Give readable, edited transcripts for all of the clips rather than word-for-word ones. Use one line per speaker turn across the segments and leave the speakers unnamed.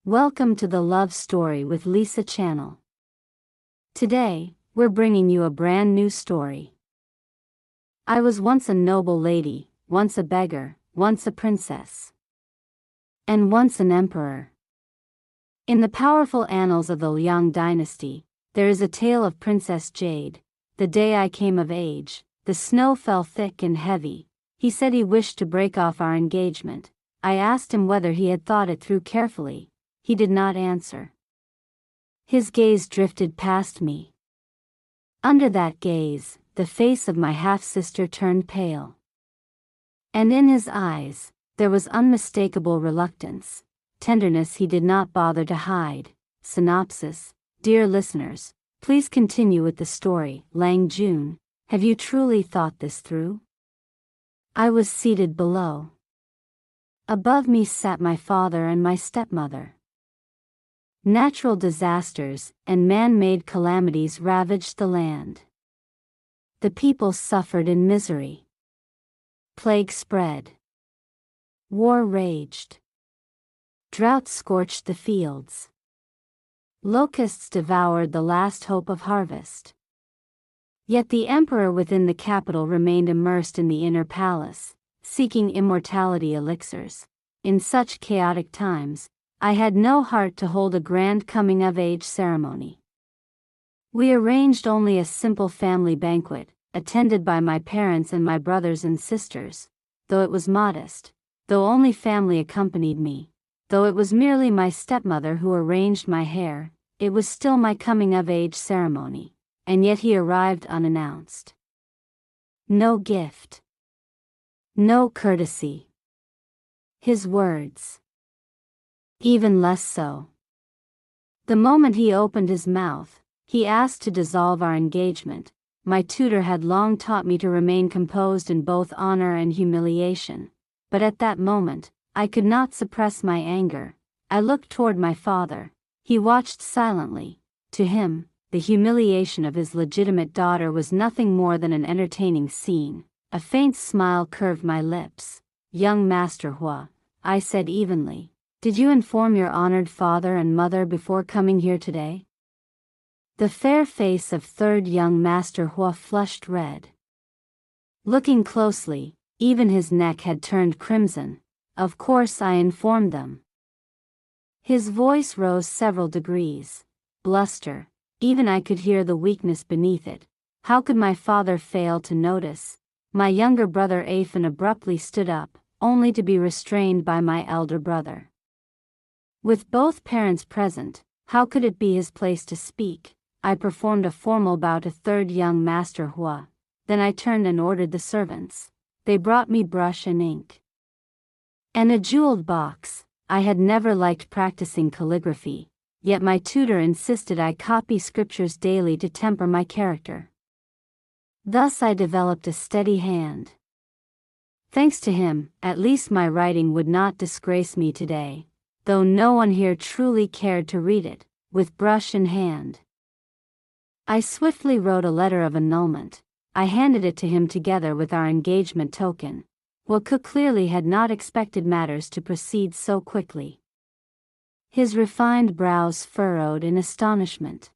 Welcome to the Love Story with Lisa channel. Today, we're bringing you a brand new story. I was once a noble lady, once a beggar, once a princess, and once an emperor. In the powerful annals of the Liang dynasty, there is a tale of Princess Jade. The day I came of age, the snow fell thick and heavy. He said he wished to break off our engagement. I asked him whether he had thought it through carefully. He did not answer. His gaze drifted past me. Under that gaze, the face of my half-sister turned pale. And in his eyes, there was unmistakable reluctance, tenderness he did not bother to hide. Synopsis: Dear listeners, please continue with the story. Lang Jun, have you truly thought this through? I was seated below. Above me sat my father and my stepmother. Natural disasters and man-made calamities ravaged the land. The people suffered in misery. Plague spread. War raged. Drought scorched the fields. Locusts devoured the last hope of harvest. Yet the emperor within the capital remained immersed in the inner palace, seeking immortality elixirs. In such chaotic times, I had no heart to hold a grand coming-of-age ceremony. We arranged only a simple family banquet, attended by my parents and my brothers and sisters. Though it was modest, though only family accompanied me, though it was merely my stepmother who arranged my hair, it was still my coming-of-age ceremony, and yet he arrived unannounced. No gift. No courtesy. His words. Even less so. The moment he opened his mouth, he asked to dissolve our engagement. My tutor had long taught me to remain composed in both honor and humiliation, but at that moment, I could not suppress my anger. I looked toward my father. He watched silently. To him, the humiliation of his legitimate daughter was nothing more than an entertaining scene. A faint smile curved my lips. Young Master Hua, I said evenly, did you inform your honored father and mother before coming here today? The fair face of third young Master Hua flushed red. Looking closely, even his neck had turned crimson. Of course I informed them. His voice rose several degrees. Bluster, even I could hear the weakness beneath it. How could my father fail to notice? My younger brother Afan abruptly stood up, only to be restrained by my elder brother. With both parents present, how could it be his place to speak? I performed a formal bow to third young Master Hua. Then I turned and ordered the servants. They brought me brush and ink. And a jeweled box. I had never liked practicing calligraphy, yet my tutor insisted I copy scriptures daily to temper my character. Thus I developed a steady hand. Thanks to him, at least my writing would not disgrace me today, though no one here truly cared to read it. With brush in hand, I swiftly wrote a letter of annulment. I handed it to him together with our engagement token. Waku clearly had not expected matters to proceed so quickly. His refined brows furrowed in astonishment.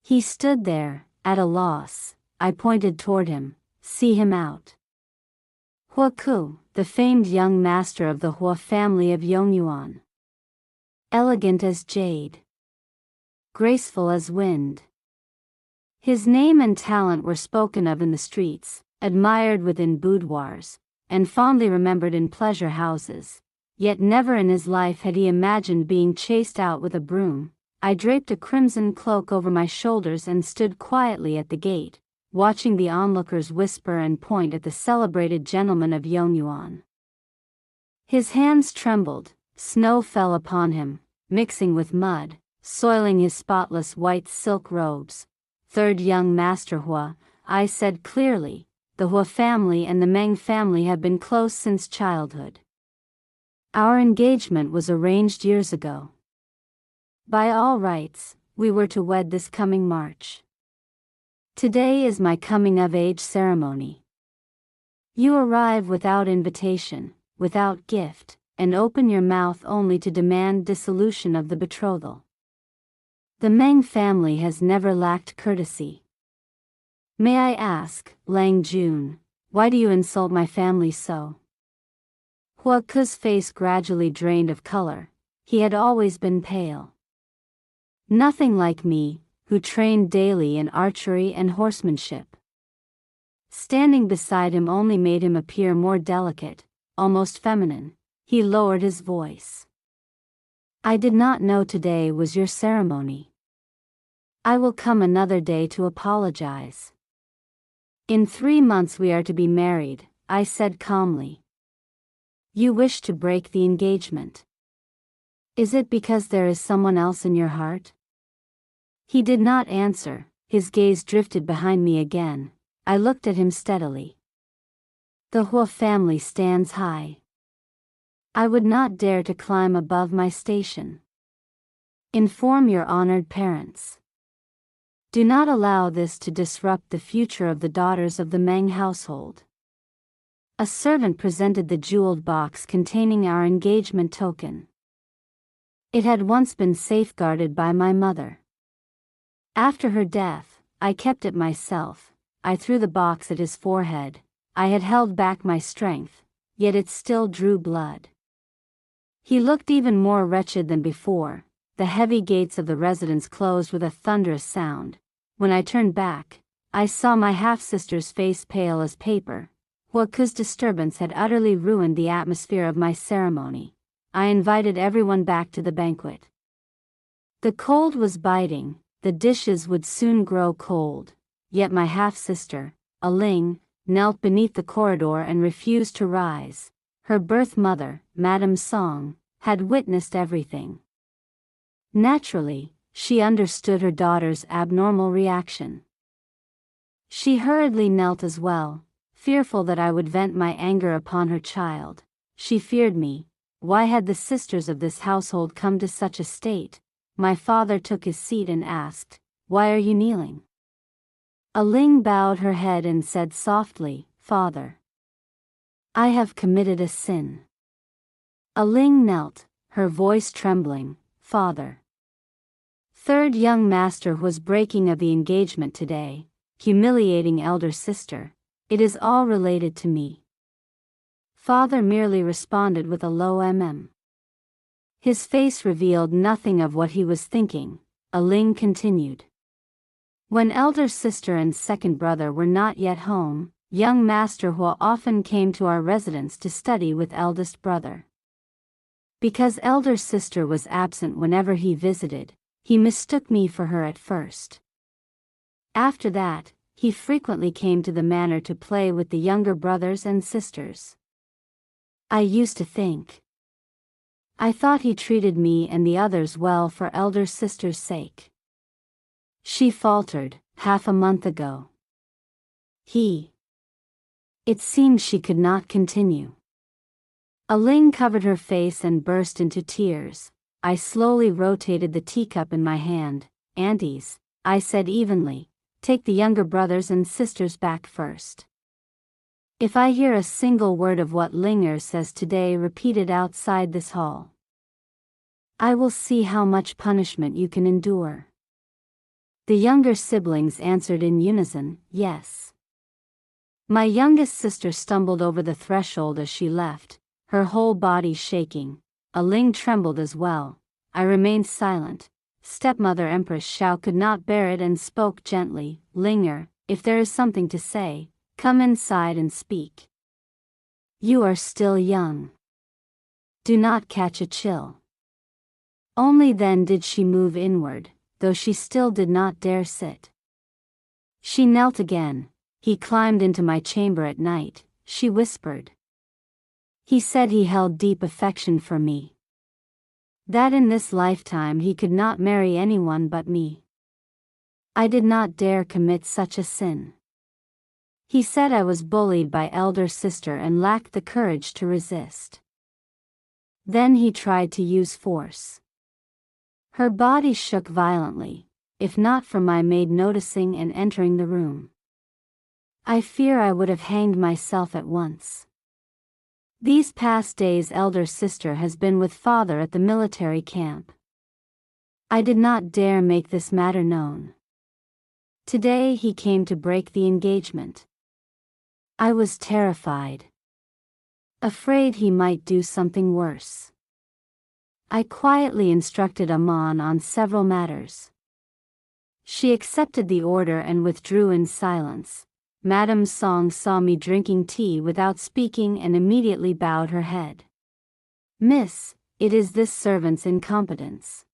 He stood there, at a loss. I pointed toward him. See him out. Huaku, the famed young master of the Hua family of Yongyuan. Elegant as jade. Graceful as wind. His name and talent were spoken of in the streets, admired within boudoirs, and fondly remembered in pleasure houses. Yet never in his life had he imagined being chased out with a broom. I draped a crimson cloak over my shoulders and stood quietly at the gate, watching the onlookers whisper and point at the celebrated gentleman of Yongyuan. His hands trembled, snow fell upon him, mixing with mud, soiling his spotless white silk robes. Third young Master Hua, I said clearly, the Hua family and the Meng family have been close since childhood. Our engagement was arranged years ago. By all rights, we were to wed this coming March. Today is my coming-of-age ceremony. You arrive without invitation, without gift, and open your mouth only to demand dissolution of the betrothal. The Meng family has never lacked courtesy. May I ask, Lang Jun, why do you insult my family so? Hua Ke's face gradually drained of color. He had always been pale. Nothing like me, who trained daily in archery and horsemanship. Standing beside him only made him appear more delicate, almost feminine. He lowered his voice. I did not know today was your ceremony. I will come another day to apologize. In 3 months we are to be married, I said calmly. You wish to break the engagement. Is it because there is someone else in your heart? He did not answer, his gaze drifted behind me again. I looked at him steadily. The Hua family stands high. I would not dare to climb above my station. Inform your honored parents. Do not allow this to disrupt the future of the daughters of the Meng household. A servant presented the jeweled box containing our engagement token. It had once been safeguarded by my mother. After her death, I kept it myself. I threw the box at his forehead. I had held back my strength, yet it still drew blood. He looked even more wretched than before. The heavy gates of the residence closed with a thunderous sound. When I turned back, I saw my half-sister's face pale as paper. Hua Ke's disturbance had utterly ruined the atmosphere of my ceremony. I invited everyone back to the banquet. The cold was biting, the dishes would soon grow cold, yet my half-sister, Aling, knelt beneath the corridor and refused to rise. Her birth mother, Madame Song, had witnessed everything. Naturally, she understood her daughter's abnormal reaction. She hurriedly knelt as well, fearful that I would vent my anger upon her child. She feared me. Why had the sisters of this household come to such a state? My father took his seat and asked, "Why are you kneeling?" Aling bowed her head and said softly, "Father, I have committed a sin." Aling knelt, her voice trembling, "Father." Third young master was breaking of the engagement today, humiliating elder sister. It is all related to me. Father merely responded with a low His face revealed nothing of what he was thinking. Aling continued. When elder sister and second brother were not yet home, young Master Hua often came to our residence to study with eldest brother. Because elder sister was absent whenever he visited, he mistook me for her at first. After that, he frequently came to the manor to play with the younger brothers and sisters. I used to think. I thought he treated me and the others well for elder sister's sake. She faltered, "Half a month ago. It seemed she could not continue. Aling covered her face and burst into tears. I slowly rotated the teacup in my hand. "Aunties," I said evenly, "take the younger brothers and sisters back first. If I hear a single word of what Linger says today repeated outside this hall, I will see how much punishment you can endure." The younger siblings answered in unison, "Yes." My youngest sister stumbled over the threshold as she left, her whole body shaking. Aling trembled as well. I remained silent. Stepmother Empress Xiao could not bear it and spoke gently, "Linger, if there is something to say, come inside and speak. You are still young. Do not catch a chill." Only then did she move inward, though she still did not dare sit. She knelt again. "He climbed into my chamber at night," she whispered. "He said he held deep affection for me. That in this lifetime he could not marry anyone but me. I did not dare commit such a sin. He said I was bullied by elder sister and lacked the courage to resist. Then he tried to use force." Her body shook violently, if not for my maid noticing and entering the room. I fear I would have hanged myself at once. These past days elder sister has been with father at the military camp. I did not dare make this matter known. Today he came to break the engagement. I was terrified. Afraid he might do something worse. I quietly instructed Aman on several matters. She accepted the order and withdrew in silence. Madame Song saw me drinking tea without speaking and immediately bowed her head. Miss, it is this servant's incompetence.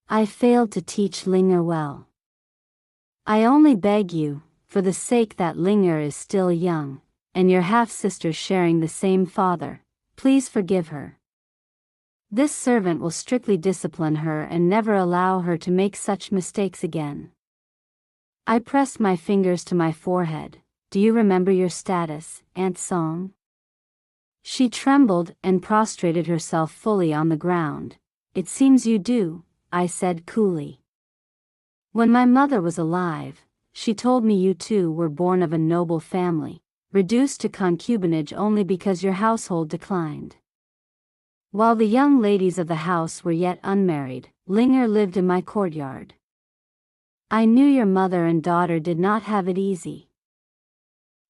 I failed to teach Linger well. I only beg you, for the sake that Linger is still young, and your half-sister sharing the same father, please forgive her. This servant will strictly discipline her and never allow her to make such mistakes again. I pressed my fingers to my forehead. Do you remember your status, Aunt Song? She trembled and prostrated herself fully on the ground. It seems you do, I said coolly. When my mother was alive, she told me you two were born of a noble family, reduced to concubinage only because your household declined. While the young ladies of the house were yet unmarried, Linger lived in my courtyard. I knew your mother and daughter did not have it easy.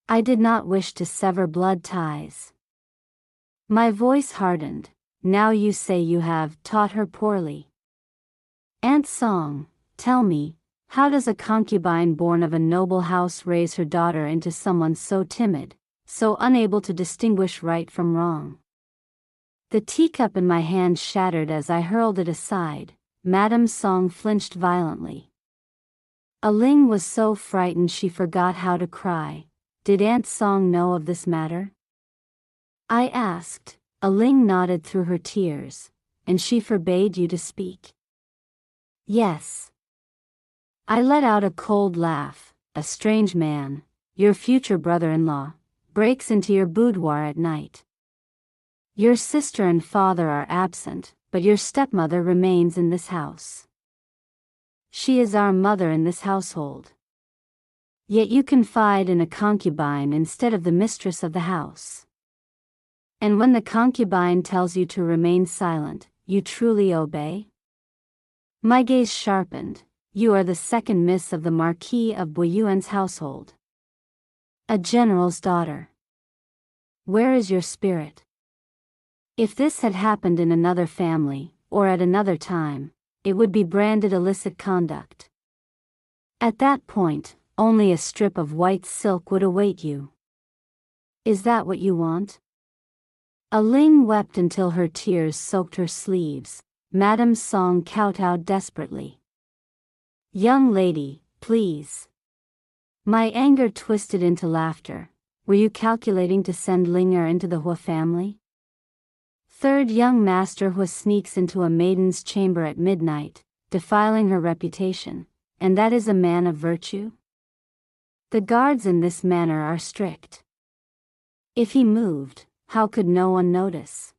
I did not wish to sever blood ties. My voice hardened. Now you say you have taught her poorly. Aunt Song, tell me, how does a concubine born of a noble house raise her daughter into someone so timid, so unable to distinguish right from wrong? The teacup in my hand shattered as I hurled it aside. Madame Song flinched violently. Aling was so frightened she forgot how to cry. Did Aunt Song know of this matter? I asked. Aling nodded through her tears. And she forbade you to speak? Yes. I let out a cold laugh. A strange man, your future brother-in-law, breaks into your boudoir at night. Your sister and father are absent, but your stepmother remains in this house. She is our mother in this household. Yet you confide in a concubine instead of the mistress of the house. And when the concubine tells you to remain silent, you truly obey? My gaze sharpened. You are the second miss of the Marquis of Boyuan's household. A general's daughter. Where is your spirit? If this had happened in another family, or at another time, it would be branded illicit conduct. At that point, only a strip of white silk would await you. Is that what you want? Aling wept until her tears soaked her sleeves. Madame Song kowtowed desperately. Young lady, please. My anger twisted into laughter. Were you calculating to send Linger into the Hua family? Third young master Hua sneaks into a maiden's chamber at midnight, defiling her reputation, and that is a man of virtue? The guards in this manor are strict. If he moved, how could no one notice?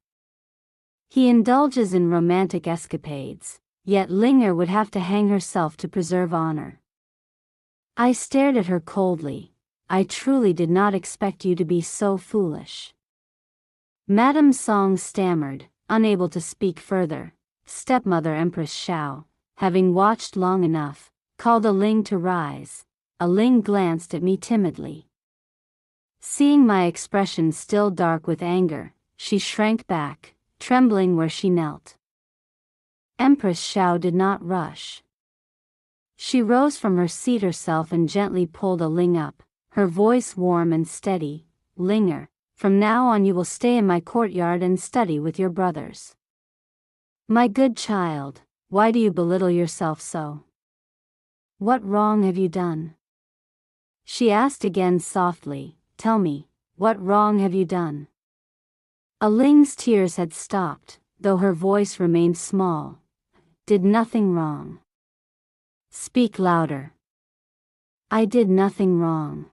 He indulges in romantic escapades, yet Linger would have to hang herself to preserve honor. I stared at her coldly. I truly did not expect you to be so foolish. Madame Song stammered, unable to speak further. Stepmother Empress Xiao, having watched long enough, called Aling to rise. Aling glanced at me timidly. Seeing my expression still dark with anger, she shrank back, trembling where she knelt. Empress Xiao did not rush. She rose from her seat herself and gently pulled Aling up, her voice warm and steady. Linger, from now on you will stay in my courtyard and study with your brothers. My good child, why do you belittle yourself so? What wrong have you done? She asked again softly. Tell me, what wrong have you done? Aling's tears had stopped, though her voice remained small. Did nothing wrong. Speak louder. I did nothing wrong.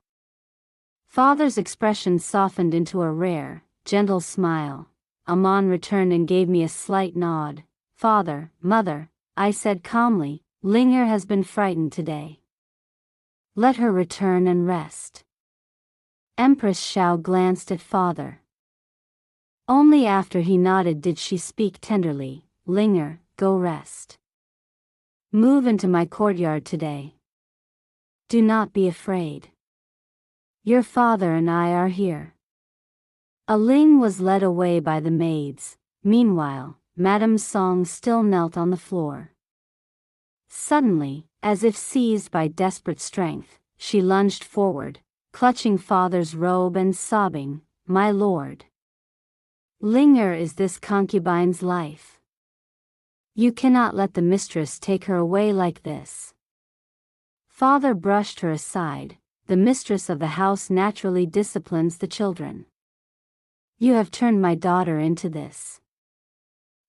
Father's expression softened into a rare, gentle smile. Aman returned and gave me a slight nod. Father, mother, I said calmly, Linger has been frightened today. Let her return and rest. Empress Xiao glanced at father. Only after he nodded did she speak tenderly, "Linger, go rest. Move into my courtyard today. Do not be afraid. Your father and I are here." A Ling was led away by the maids. Meanwhile, Madame Song still knelt on the floor. Suddenly, as if seized by desperate strength, she lunged forward, clutching father's robe and sobbing, "My lord. Linger is this concubine's life. You cannot let the mistress take her away like this." Father brushed her aside. "The mistress of the house naturally disciplines the children. You have turned my daughter into this.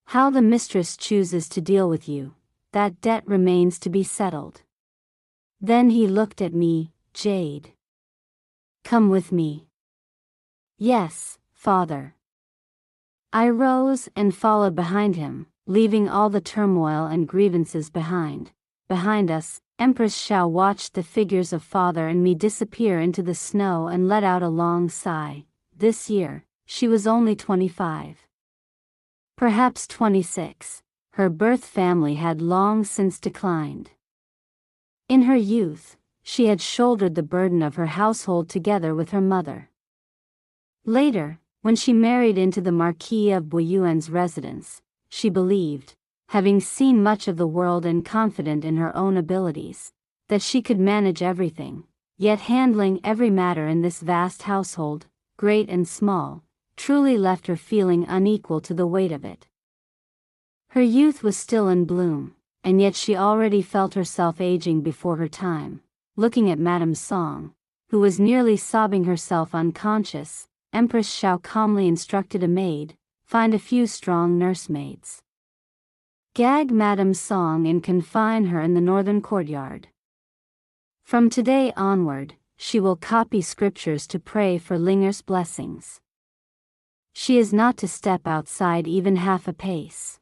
How the mistress chooses to deal with you, that debt remains to be settled." Then he looked at me, "Jade. Come with me." "Yes, father." I rose and followed behind him, leaving all the turmoil and grievances behind. Behind us, Empress Xiao watched the figures of father and me disappear into the snow and let out a long sigh. This year, she was only 25. Perhaps 26. Her birth family had long since declined. In her youth, she had shouldered the burden of her household together with her mother. Later, when she married into the Marquis of Boyuan's residence, she believed, having seen much of the world and confident in her own abilities, that she could manage everything. Yet handling every matter in this vast household, great and small, truly left her feeling unequal to the weight of it. Her youth was still in bloom, and yet she already felt herself aging before her time. Looking at Madame Song, who was nearly sobbing herself unconscious, Empress Xiao calmly instructed a maid, "Find a few strong nursemaids. Gag Madame Song and confine her in the northern courtyard. From today onward, she will copy scriptures to pray for Linger's blessings. She is not to step outside even half a pace."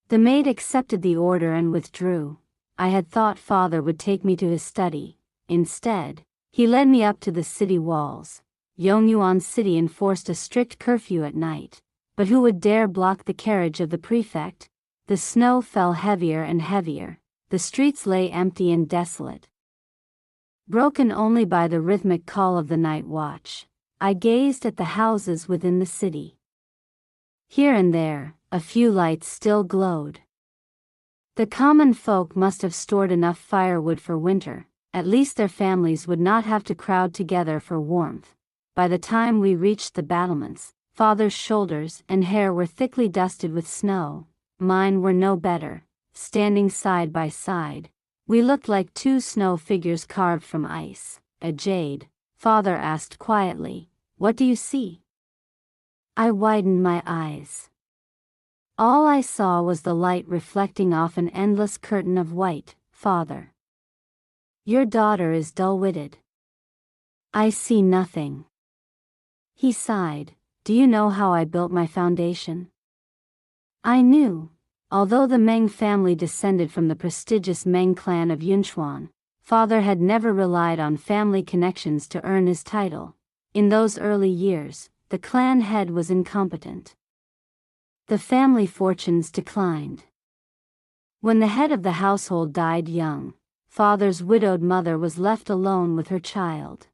The maid accepted the order and withdrew. I had thought father would take me to his study. Instead, he led me up to the city walls. Yongyuan City enforced a strict curfew at night, but who would dare block the carriage of the prefect? The snow fell heavier and heavier. The streets lay empty and desolate, broken only by the rhythmic call of the night watch. I gazed at the houses within the city. Here and there, a few lights still glowed. The common folk must have stored enough firewood for winter. At least their families would not have to crowd together for warmth. By the time we reached the battlements, father's shoulders and hair were thickly dusted with snow. Mine were no better. Standing side by side, we looked like two snow figures carved from ice. "A jade," father asked quietly. "What do you see?" I widened my eyes. All I saw was the light reflecting off an endless curtain of white. "Father, your daughter is dull-witted." "I see nothing." He sighed. "Do you know how I built my foundation?" I knew. Although the Meng family descended from the prestigious Meng clan of Yunchuan, father had never relied on family connections to earn his title. In those early years, the clan head was incompetent. The family fortunes declined. When the head of the household died young, father's widowed mother was left alone with her child.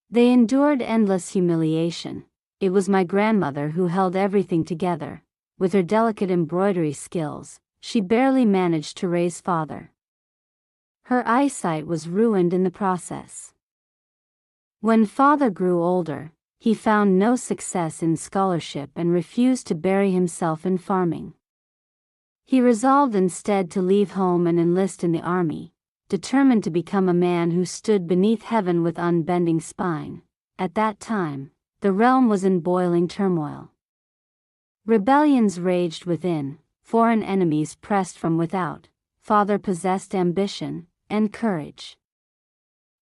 They endured endless humiliation. It was my grandmother who held everything together. With her delicate embroidery skills, she barely managed to raise father. Her eyesight was ruined in the process. When father grew older, he found no success in scholarship and refused to bury himself in farming. He resolved instead to leave home and enlist in the army, determined to become a man who stood beneath heaven with unbending spine. At that time, the realm was in boiling turmoil. Rebellions raged within, foreign enemies pressed from without. Father possessed ambition and courage.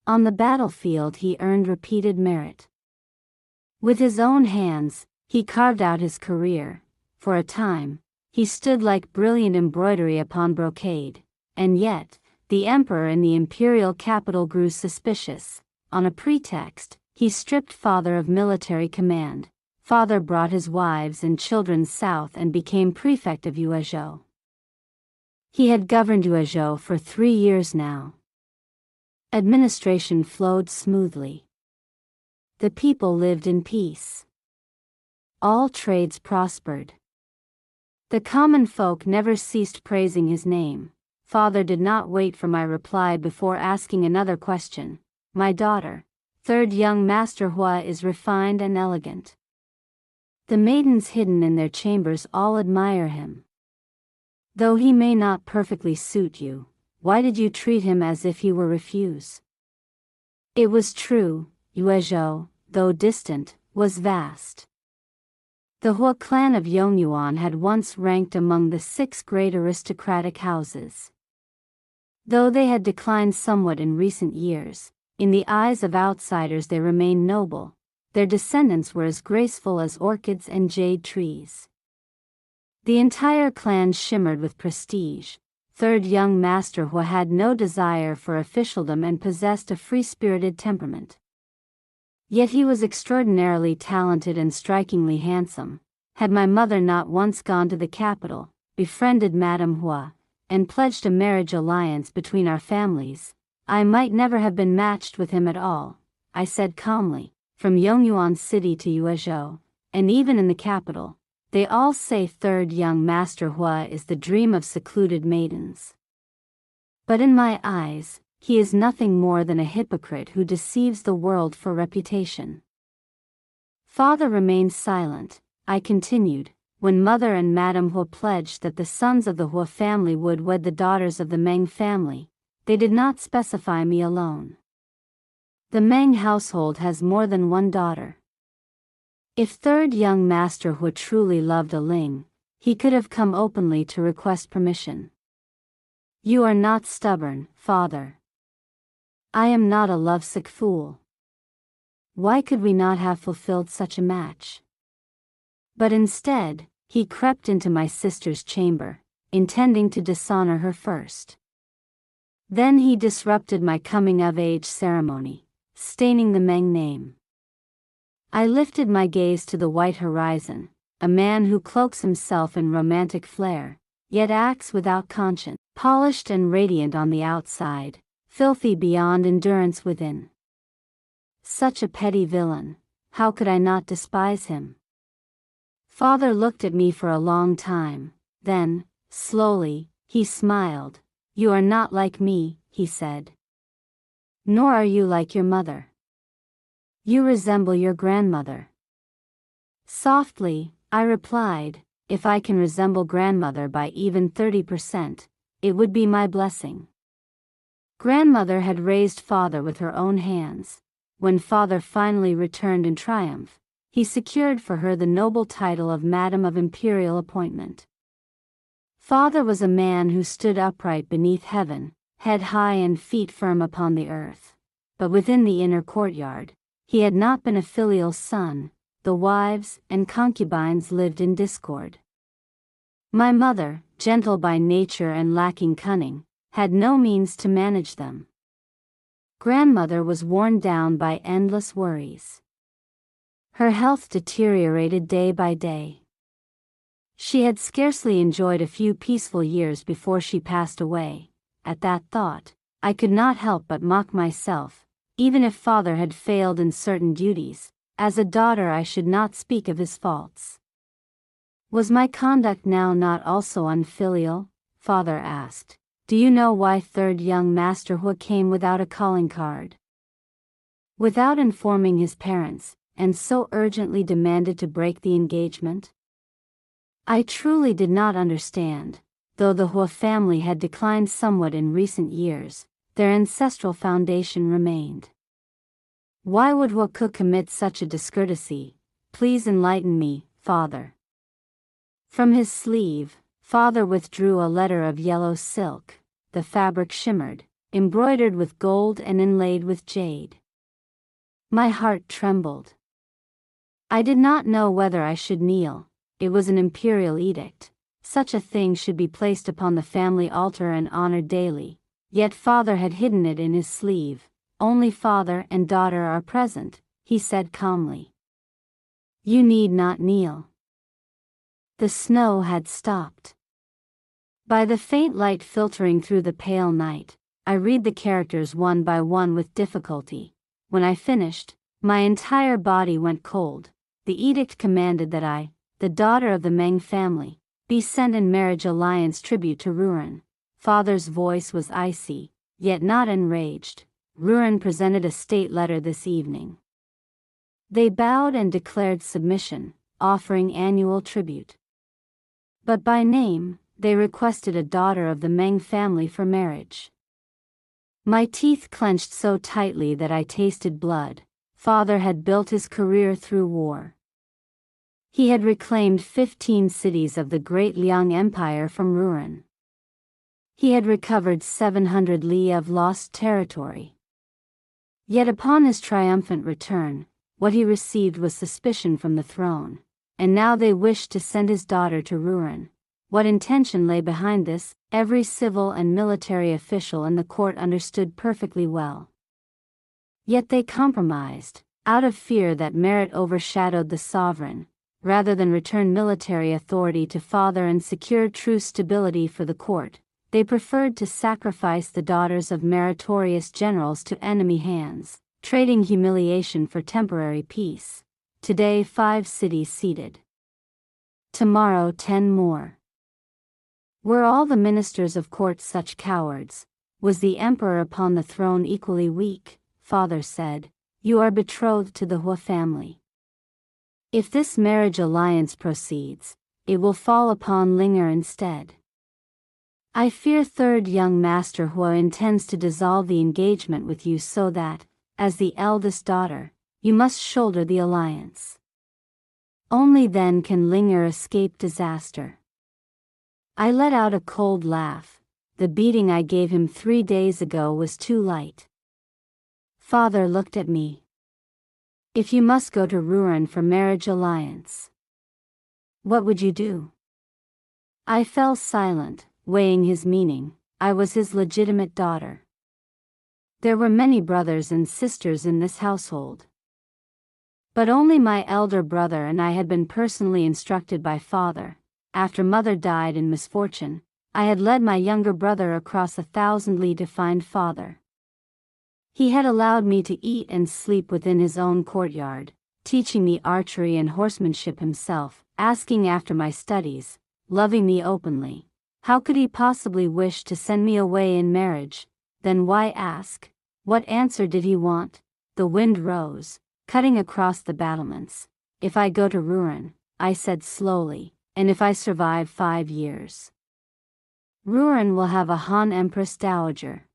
On the battlefield he earned repeated merit. With his own hands, he carved out his career. For a time, he stood like brilliant embroidery upon brocade, and yet, the emperor in the imperial capital grew suspicious. On a pretext, he stripped father of military command. father brought his wives and children south and became prefect of Yuezhou. He had governed Yuezhou for 3 years now. Administration flowed smoothly. The people lived in peace. All trades prospered. The common folk never ceased praising his name. Father did not wait for my reply before asking another question. My daughter, third young Master Hua, is refined and elegant. The maidens hidden in their chambers all admire him. Though he may not perfectly suit you, why did you treat him as if he were refuse? It was true, Yuezhou, though distant, was vast. The Hua clan of Yongyuan had once ranked among the 6 great aristocratic houses. Though they had declined somewhat in recent years, in the eyes of outsiders they remained noble. Their descendants were as graceful as orchids and jade trees. The entire clan shimmered with prestige. Third young Master Hua had no desire for officialdom and possessed a free-spirited temperament. Yet he was extraordinarily talented and strikingly handsome. Had my mother not once gone to the capital, befriended Madame Hua, and pledged a marriage alliance between our families, I might never have been matched with him at all, I said calmly. From Yongyuan City to Yuezhou, and even in the capital, they all say third young Master Hua is the dream of secluded maidens. But in my eyes, he is nothing more than a hypocrite who deceives the world for reputation. Father remained silent. I continued. When Mother and Madame Hua pledged that the sons of the Hua family would wed the daughters of the Meng family, they did not specify me alone. The Meng household has more than one daughter. If third young Master Hua truly loved a Ling, he could have come openly to request permission. You are not stubborn, father. I am not a lovesick fool. Why could we not have fulfilled such a match? But instead, he crept into my sister's chamber, intending to dishonor her first. Then he disrupted my coming-of-age ceremony, staining the Meng name. I lifted my gaze to the white horizon, a man who cloaks himself in romantic flair, yet acts without conscience, polished and radiant on the outside, filthy beyond endurance within. Such a petty villain, how could I not despise him? Father looked at me for a long time, then, slowly, he smiled. You are not like me, he said. Nor are you like your mother. You resemble your grandmother. Softly, I replied, if I can resemble grandmother by even 30%, it would be my blessing. Grandmother had raised father with her own hands. When father finally returned in triumph, he secured for her the noble title of Madam of Imperial Appointment. Father was a man who stood upright beneath heaven, head high and feet firm upon the earth. But within the inner courtyard, he had not been a filial son. The wives and concubines lived in discord. My mother, gentle by nature and lacking cunning, had no means to manage them. Grandmother was worn down by endless worries. Her health deteriorated day by day. She had scarcely enjoyed a few peaceful years before she passed away. At that thought, I could not help but mock myself. Even if father had failed in certain duties, as a daughter I should not speak of his faults. Was my conduct now not also unfilial? Father asked. Do you know why third young Master Hua came without a calling card? Without informing his parents, and so urgently demanded to break the engagement? I truly did not understand. Though the Hua family had declined somewhat in recent years, their ancestral foundation remained. Why would Hua Cook commit such a discourtesy? Please enlighten me, father. From his sleeve, father withdrew a letter of yellow silk. The fabric shimmered, embroidered with gold and inlaid with jade. My heart trembled. I did not know whether I should kneel. It was an imperial edict. Such a thing should be placed upon the family altar and honored daily. Yet father had hidden it in his sleeve. Only father and daughter are present, he said calmly. You need not kneel. The snow had stopped. By the faint light filtering through the pale night, I read the characters one by one with difficulty. When I finished, my entire body went cold. The edict commanded that I, the daughter of the Meng family, be sent in marriage alliance tribute to Ruren. Father's voice was icy, yet not enraged. Ruren presented a state letter this evening. They bowed and declared submission, offering annual tribute. But by name, they requested a daughter of the Meng family for marriage. My teeth clenched so tightly that I tasted blood. Father had built his career through war. He had reclaimed 15 cities of the great Liang Empire from Ruren. He had recovered 700 li of lost territory. Yet upon his triumphant return, what he received was suspicion from the throne, and now they wished to send his daughter to Ruren. What intention lay behind this, every civil and military official in the court understood perfectly well. Yet they compromised, out of fear that merit overshadowed the sovereign. Rather than return military authority to father and secure true stability for the court, they preferred to sacrifice the daughters of meritorious generals to enemy hands, trading humiliation for temporary peace. Today 5 cities ceded. Tomorrow 10 more. Were all the ministers of court such cowards? Was the emperor upon the throne equally weak? Father said, "You are betrothed to the Hua family. If this marriage alliance proceeds, it will fall upon Linger instead. I fear third young master Hua intends to dissolve the engagement with you so that, as the eldest daughter, you must shoulder the alliance. Only then can Linger escape disaster." I let out a cold laugh. The beating I gave him 3 days ago was too light. Father looked at me. "If you must go to Ruren for marriage alliance, what would you do?" I fell silent, weighing his meaning. I was his legitimate daughter. There were many brothers and sisters in this household, but only my elder brother and I had been personally instructed by father. After mother died in misfortune, I had led my younger brother across 1,000 li to find father. He had allowed me to eat and sleep within his own courtyard, teaching me archery and horsemanship himself, asking after my studies, loving me openly. How could he possibly wish to send me away in marriage? Then why ask? What answer did he want? The wind rose, cutting across the battlements. "If I go to Ruren," I said slowly, "and if I survive 5 years, Ruren will have a Han Empress Dowager."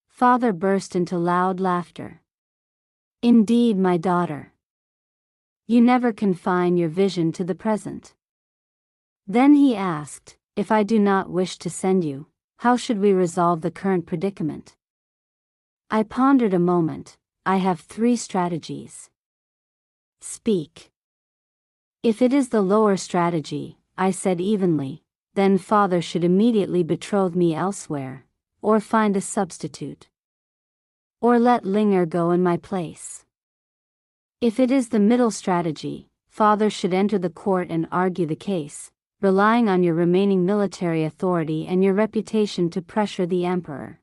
Father burst into loud laughter. "Indeed, my daughter. You never confine your vision to the present." Then he asked, "If I do not wish to send you, how should we resolve the current predicament?" I pondered a moment. "I have 3 strategies." "Speak." "If it is the lower strategy," I said evenly, "then father should immediately betroth me elsewhere, or find a substitute. Or let Linger go in my place. If it is the middle strategy, father should enter the court and argue the case, relying on your remaining military authority and your reputation to pressure the emperor."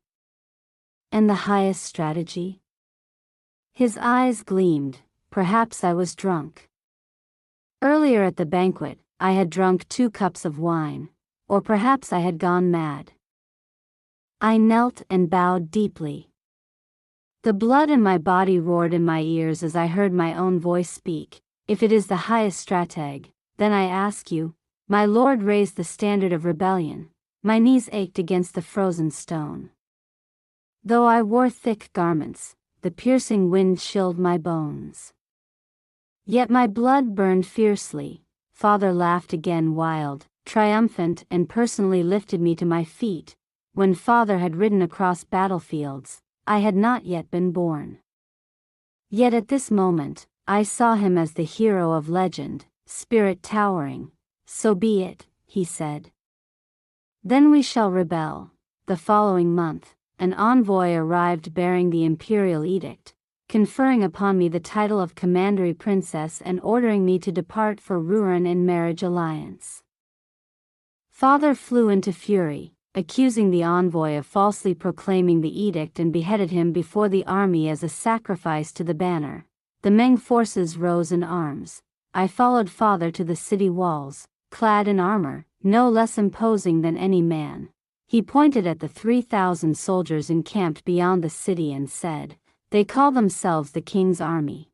"And the highest strategy?" His eyes gleamed. Perhaps I was drunk. Earlier at the banquet, I had drunk 2 cups of wine, or perhaps I had gone mad. I knelt and bowed deeply. The blood in my body roared in my ears as I heard my own voice speak. "If it is the highest strateg, then I ask you, my lord, raise the standard of rebellion." My knees ached against the frozen stone. Though I wore thick garments, the piercing wind chilled my bones. Yet my blood burned fiercely. Father laughed again, wild, triumphant, and personally lifted me to my feet. When father had ridden across battlefields, I had not yet been born. Yet at this moment, I saw him as the hero of legend, spirit towering. "So be it," he said. "Then we shall rebel." The following month, an envoy arrived bearing the imperial edict. conferring upon me the title of Commandery Princess and ordering me to depart for Rouen in marriage alliance. Father flew into fury, accusing the envoy of falsely proclaiming the edict and beheaded him before the army as a sacrifice to the banner. The Meng forces rose in arms. I followed father to the city walls, clad in armor, no less imposing than any man. He pointed at the 3,000 soldiers encamped beyond the city and said, "They call themselves the king's army.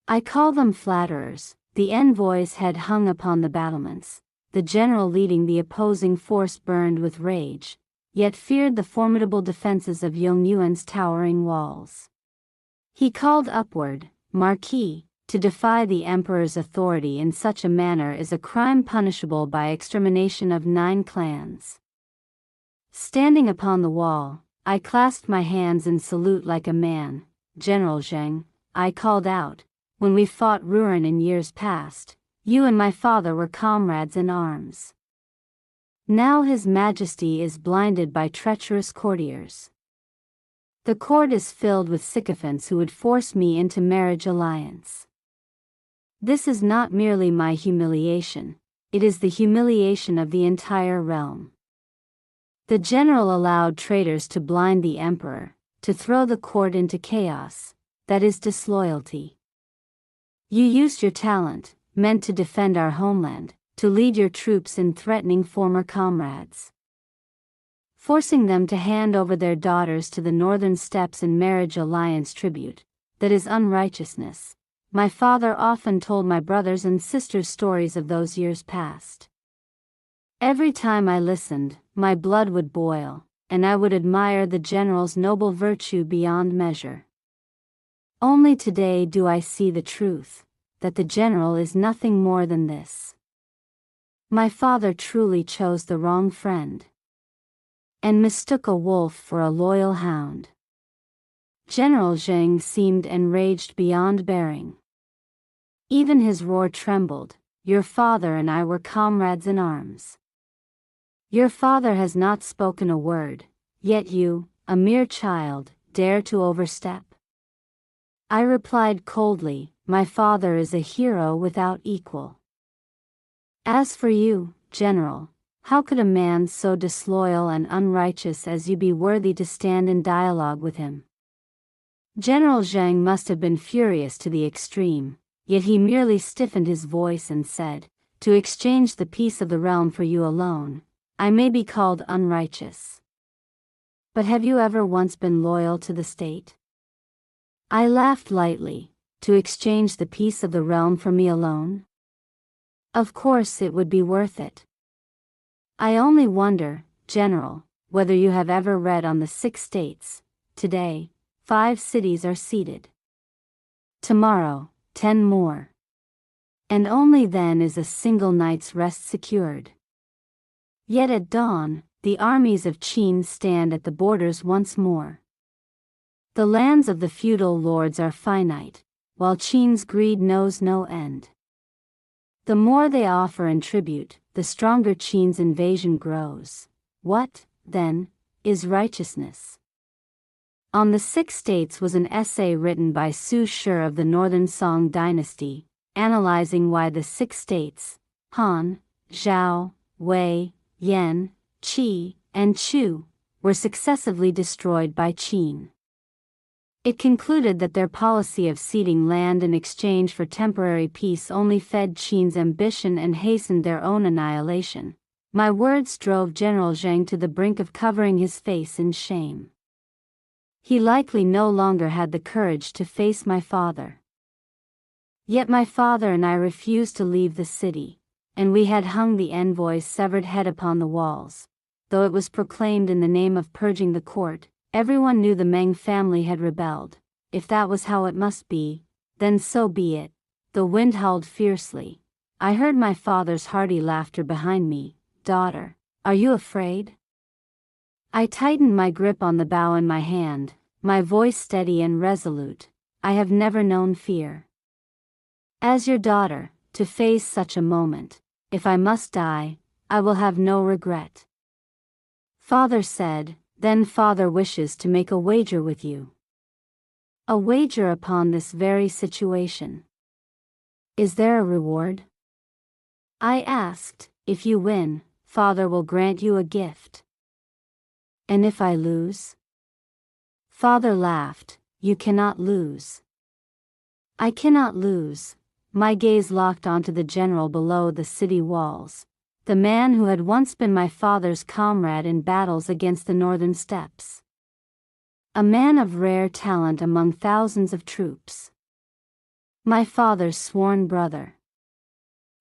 I call them flatterers." The envoy's head hung upon the battlements. The general leading the opposing force burned with rage, yet feared the formidable defenses of Yongyuan's towering walls. He called upward, "Marquis, to defy the emperor's authority in such a manner is a crime punishable by extermination of 9 clans." Standing upon the wall, I clasped my hands in salute like a man. "General Zheng," I called out, "when we fought Rouen in years past, you and my father were comrades in arms. Now His Majesty is blinded by treacherous courtiers. The court is filled with sycophants who would force me into marriage alliance. This is not merely my humiliation, it is the humiliation of the entire realm." The general allowed traitors to blind the emperor, to throw the court into chaos. That is disloyalty. You used your talent, meant to defend our homeland, to lead your troops in threatening former comrades, forcing them to hand over their daughters to the northern steppes in marriage alliance tribute. That is unrighteousness. My father often told my brothers and sisters stories of those years past. Every time I listened, my blood would boil, and I would admire the general's noble virtue beyond measure. Only today do I see the truth, that the general is nothing more than this. My father truly chose the wrong friend, and mistook a wolf for a loyal hound. General Zheng seemed enraged beyond bearing. Even his roar trembled. "Your father and I were comrades in arms. Your father has not spoken a word, yet you, a mere child, dare to overstep." I replied coldly, "My father is a hero without equal. As for you, General, how could a man so disloyal and unrighteous as you be worthy to stand in dialogue with him?" General Zheng must have been furious to the extreme, yet he merely stiffened his voice and said, "To exchange the peace of the realm for you alone, I may be called unrighteous. But have you ever once been loyal to the state?" I laughed lightly. "To exchange the peace of the realm for me alone? Of course it would be worth it. I only wonder, General, whether you have ever read on the 6 states. Today, 5 cities are ceded. Tomorrow, 10 more. And only then is a single night's rest secured. Yet at dawn, the armies of Qin stand at the borders once more. The lands of the feudal lords are finite, while Qin's greed knows no end. The more they offer in tribute, the stronger Qin's invasion grows. What, then, is righteousness?" On the 6 states was an essay written by Su Shi of the Northern Song dynasty, analyzing why the 6 states, Han, Zhao, Wei, Yan, Qi, and Chu, were successively destroyed by Qin. It concluded that their policy of ceding land in exchange for temporary peace only fed Qin's ambition and hastened their own annihilation. My words drove General Zheng to the brink of covering his face in shame. He likely no longer had the courage to face my father. Yet my father and I refused to leave the city, and we had hung the envoy's severed head upon the walls. Though it was proclaimed in the name of purging the court, everyone knew the Meng family had rebelled. If that was how it must be, then so be it. The wind howled fiercely. I heard my father's hearty laughter behind me. "Daughter, are you afraid?" I tightened my grip on the bow in my hand, my voice steady and resolute. "I have never known fear. As your daughter, to face such a moment, if I must die, I will have no regret." Father said, "Then father wishes to make a wager with you." a wager upon this very situation. Is there a reward? I asked. If you win, Father will grant you a gift. And if I lose? Father laughed. You cannot lose. I cannot lose. My gaze locked onto the general below the city walls, the man who had once been my father's comrade in battles against the northern steppes. A man of rare talent among thousands of troops. My father's sworn brother.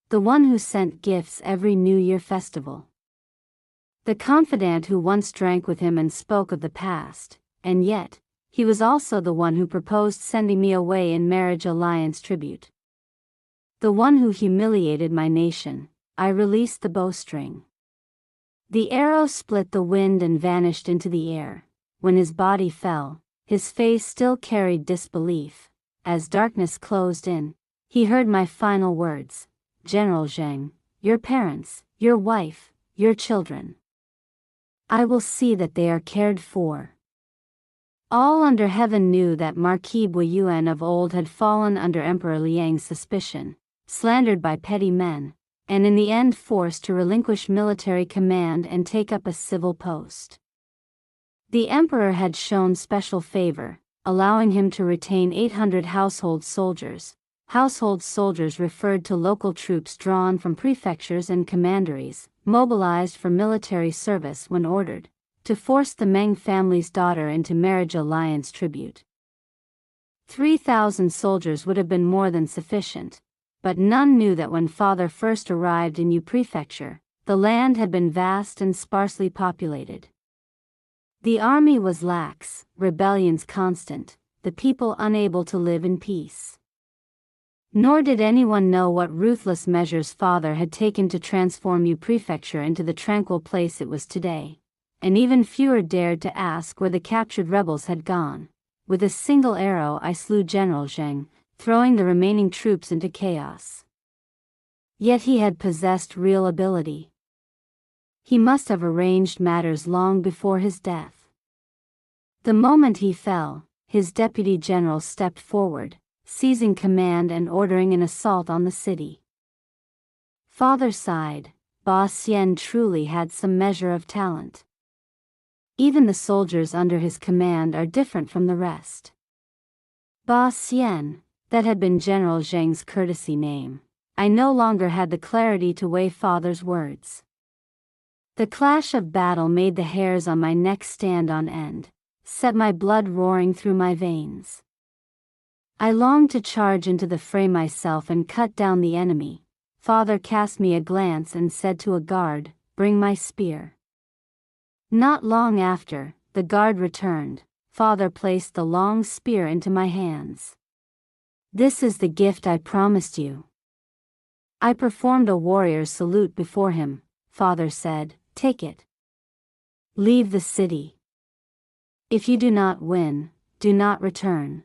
The one who sent gifts every New Year festival. The confidant who once drank with him and spoke of the past, and yet, he was also the one who proposed sending me away in marriage alliance tribute. The one who humiliated my nation. I released the bowstring. The arrow split the wind and vanished into the air. When his body fell, his face still carried disbelief. As darkness closed in, he heard my final words. General Zheng, your parents, your wife, your children. I will see that they are cared for. All under heaven knew that Marquis Boyuan of old had fallen under Emperor Liang's suspicion, slandered by petty men, and in the end forced to relinquish military command and take up a civil post. The emperor had shown special favor, allowing him to retain 800 household soldiers. Household soldiers referred to local troops drawn from prefectures and commanderies, mobilized for military service when ordered, to force the Meng family's daughter into marriage alliance tribute. 3,000 soldiers would have been more than sufficient, but none knew that when father first arrived in Yu Prefecture, the land had been vast and sparsely populated. The army was lax, rebellions constant, the people unable to live in peace. Nor did anyone know what ruthless measures father had taken to transform Yu Prefecture into the tranquil place it was today, and even fewer dared to ask where the captured rebels had gone. With a single arrow I slew General Zheng, throwing the remaining troops into chaos. Yet he had possessed real ability. He must have arranged matters long before his death. The moment he fell, his deputy general stepped forward, seizing command and ordering an assault on the city. Father sighed. Ba Xian truly had some measure of talent. Even the soldiers under his command are different from the rest. Ba Xian, that had been General Zheng's courtesy name. I no longer had the clarity to weigh father's words. The clash of battle made the hairs on my neck stand on end, set my blood roaring through my veins. I longed to charge into the fray myself and cut down the enemy. Father cast me a glance and said to a guard, "Bring my spear." Not long after, the guard returned. Father placed the long spear into my hands. "This is the gift I promised you." I performed a warrior's salute before him. Father said, "Take it. Leave the city. If you do not win, do not return."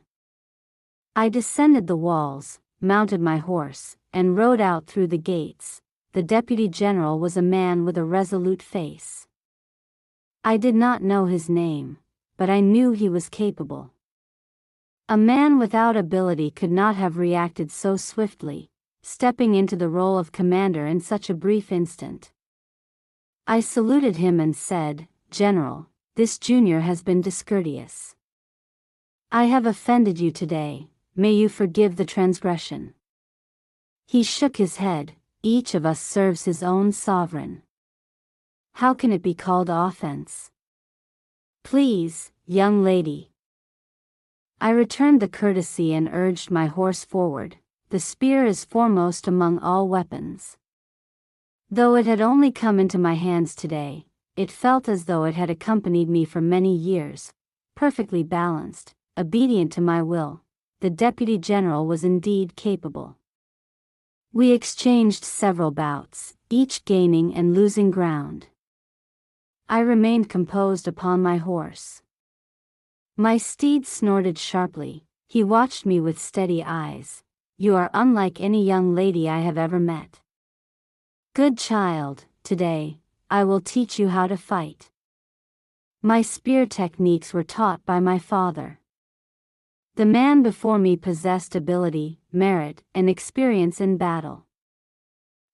I descended the walls, mounted my horse, and rode out through the gates. The deputy general was a man with a resolute face. I did not know his name, but I knew he was capable. A man without ability could not have reacted so swiftly, stepping into the role of commander in such a brief instant. I saluted him and said, "General, this junior has been discourteous. I have offended you today. May you forgive the transgression." He shook his head. "Each of us serves his own sovereign. How can it be called offense?" "Please, young lady." I returned the courtesy and urged my horse forward. The spear is foremost among all weapons. Though it had only come into my hands today, it felt as though it had accompanied me for many years, perfectly balanced, obedient to my will. The deputy general was indeed capable. We exchanged several bouts, each gaining and losing ground. I remained composed upon my horse. My steed snorted sharply. He watched me with steady eyes. "You are unlike any young lady I have ever met. Good child, today, I will teach you how to fight." My spear techniques were taught by my father. The man before me possessed ability, merit, and experience in battle.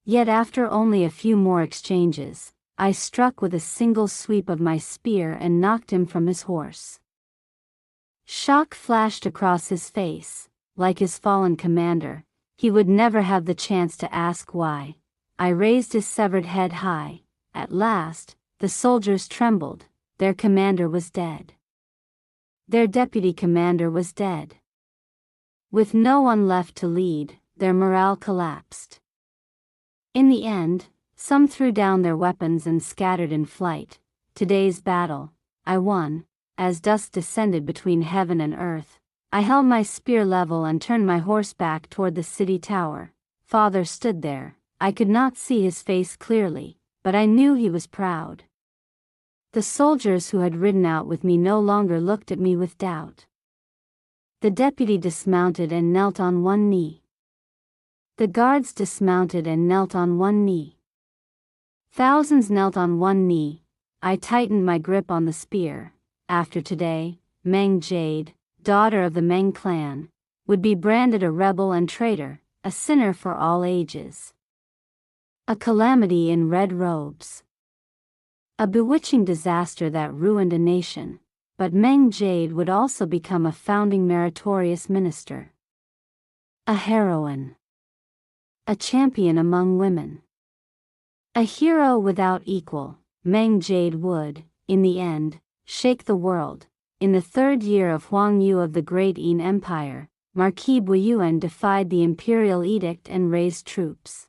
Yet after only a few more exchanges, I struck with a single sweep of my spear and knocked him from his horse. Shock flashed across his face. Like his fallen commander, he would never have the chance to ask why. I raised his severed head high. At last, the soldiers trembled. Their commander was dead. Their deputy commander was dead. With no one left to lead, their morale collapsed. In the end, some threw down their weapons and scattered in flight. Today's battle, I won. As dusk descended between heaven and earth, I held my spear level and turned my horse back toward the city tower. Father stood there. I could not see his face clearly, but I knew he was proud. The soldiers who had ridden out with me no longer looked at me with doubt. The deputy dismounted and knelt on one knee. The guards dismounted and knelt on one knee. Thousands knelt on one knee. I tightened my grip on the spear. After today, Meng Jade, daughter of the Meng clan, would be branded a rebel and traitor, a sinner for all ages. A calamity in red robes. A bewitching disaster that ruined a nation, but Meng Jade would also become a founding meritorious minister. A heroine. A champion among women. A hero without equal. Meng Jade would, in the end, shake the world. In the third year of Huang Yu of the Great Yin Empire, Marquis Buyuan defied the imperial edict and raised troops.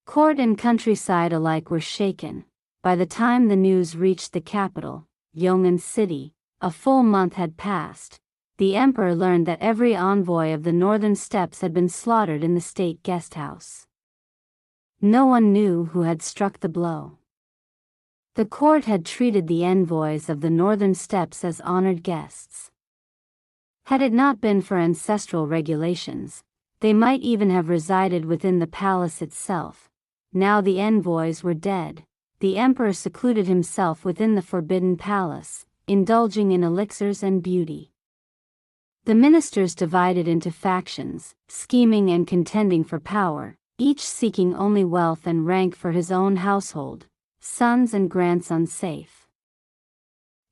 Court and countryside alike were shaken. By the time the news reached the capital, Yong'an City, a full month had passed. The emperor learned that every envoy of the northern steppes had been slaughtered in the state guest house. No one knew who had struck the blow. The court had treated the envoys of the northern steppes as honored guests. Had it not been for ancestral regulations, they might even have resided within the palace itself. Now the envoys were dead. The emperor secluded himself within the forbidden palace, indulging in elixirs and beauty. The ministers divided into factions, scheming and contending for power, each seeking only wealth and rank for his own household, sons and grandsons safe.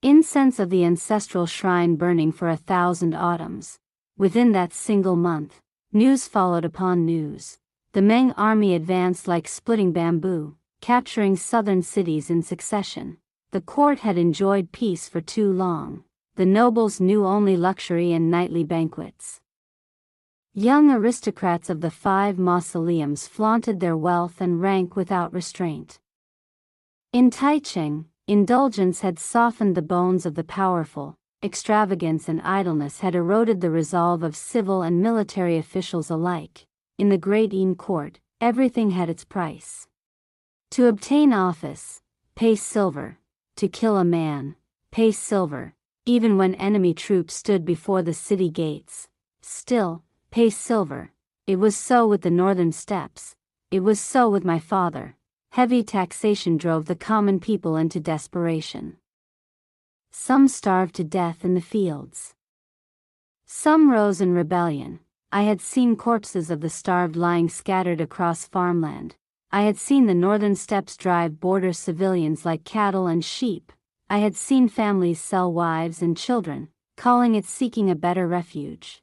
Incense of the ancestral shrine burning for 1,000 autumns. Within that single month, news followed upon news. The Meng army advanced like splitting bamboo, capturing southern cities in succession. The court had enjoyed peace for too long. The nobles knew only luxury and nightly banquets. Young aristocrats of the 5 mausoleums flaunted their wealth and rank without restraint. In Taicheng, indulgence had softened the bones of the powerful. Extravagance and idleness had eroded the resolve of civil and military officials alike. In the Great Yin court, everything had its price. To obtain office, pay silver. To kill a man, pay silver. Even when enemy troops stood before the city gates, still, pay silver. It was so with the northern steppes. It was so with my father. Heavy taxation drove the common people into desperation. Some starved to death in the fields. Some rose in rebellion. I had seen corpses of the starved lying scattered across farmland. I had seen the northern steppes drive border civilians like cattle and sheep. I had seen families sell wives and children, calling it seeking a better refuge.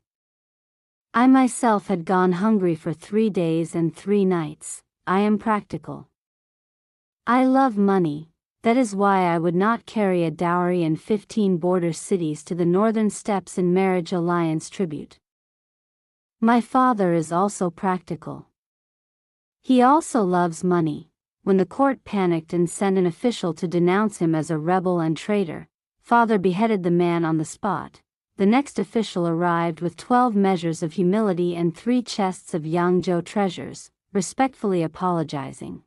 I myself had gone hungry for 3 days and 3 nights. I am practical. I love money. That is why I would not carry a dowry and 15 border cities to the northern steppes in marriage alliance tribute. My father is also practical. He also loves money. When the court panicked and sent an official to denounce him as a rebel and traitor, father beheaded the man on the spot. The next official arrived with 12 measures of humility and 3 chests of Yangzhou treasures, respectfully apologizing.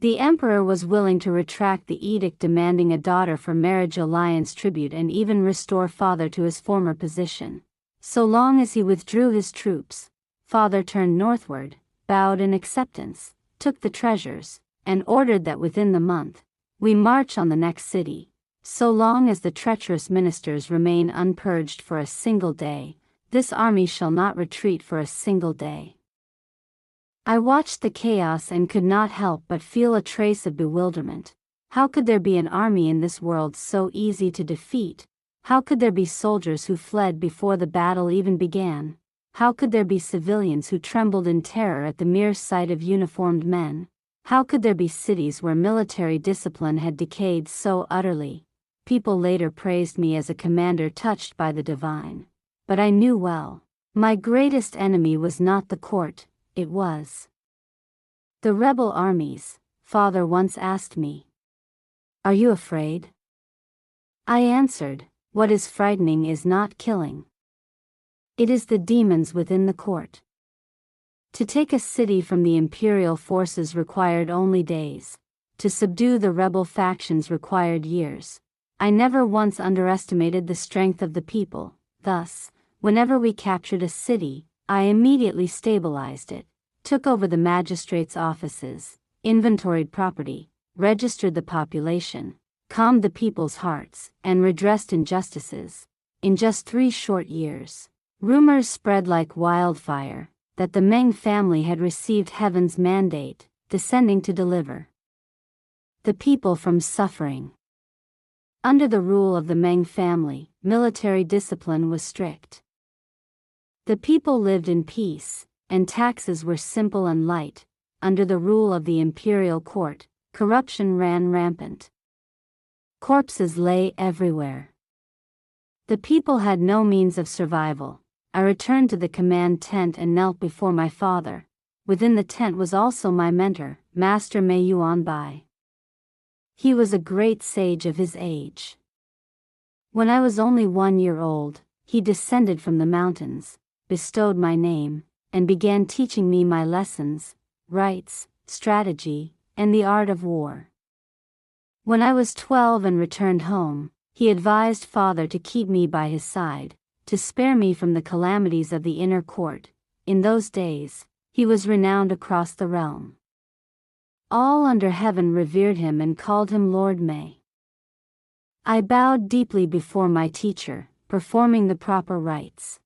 The emperor was willing to retract the edict demanding a daughter for marriage alliance tribute and even restore father to his former position. So long as he withdrew his troops, father turned northward, bowed in acceptance, took the treasures, and ordered that within the month, we march on the next city. So long as the treacherous ministers remain unpurged for a single day, this army shall not retreat for a single day. I watched the chaos and could not help but feel a trace of bewilderment. How could there be an army in this world so easy to defeat? How could there be soldiers who fled before the battle even began? How could there be civilians who trembled in terror at the mere sight of uniformed men? How could there be cities where military discipline had decayed so utterly? People later praised me as a commander touched by the divine. But I knew well, my greatest enemy was not the court, it was the rebel armies. Father once asked me, "Are you afraid?" I answered, "What is frightening is not killing. It is the demons within the court." To take a city from the imperial forces required only days. To subdue the rebel factions required years. I never once underestimated the strength of the people. Thus, whenever we captured a city, I immediately stabilized it, took over the magistrates' offices, inventoried property, registered the population, calmed the people's hearts, and redressed injustices. In just 3 short years, rumors spread like wildfire that the Meng family had received heaven's mandate, descending to deliver the people from suffering. Under the rule of the Meng family, military discipline was strict. The people lived in peace, and taxes were simple and light. Under the rule of the imperial court, corruption ran rampant. Corpses lay everywhere. The people had no means of survival. I returned to the command tent and knelt before my father. Within the tent was also my mentor, Master Mei Yuan Bai. He was a great sage of his age. When I was only 1 year old, he descended from the mountains, bestowed my name, and began teaching me my lessons, rights, strategy, and the art of war. When I was 12 and returned home, he advised father to keep me by his side, to spare me from the calamities of the inner court. In those days, he was renowned across the realm. All under heaven revered him and called him Lord Mei. I bowed deeply before my teacher, performing the proper rites.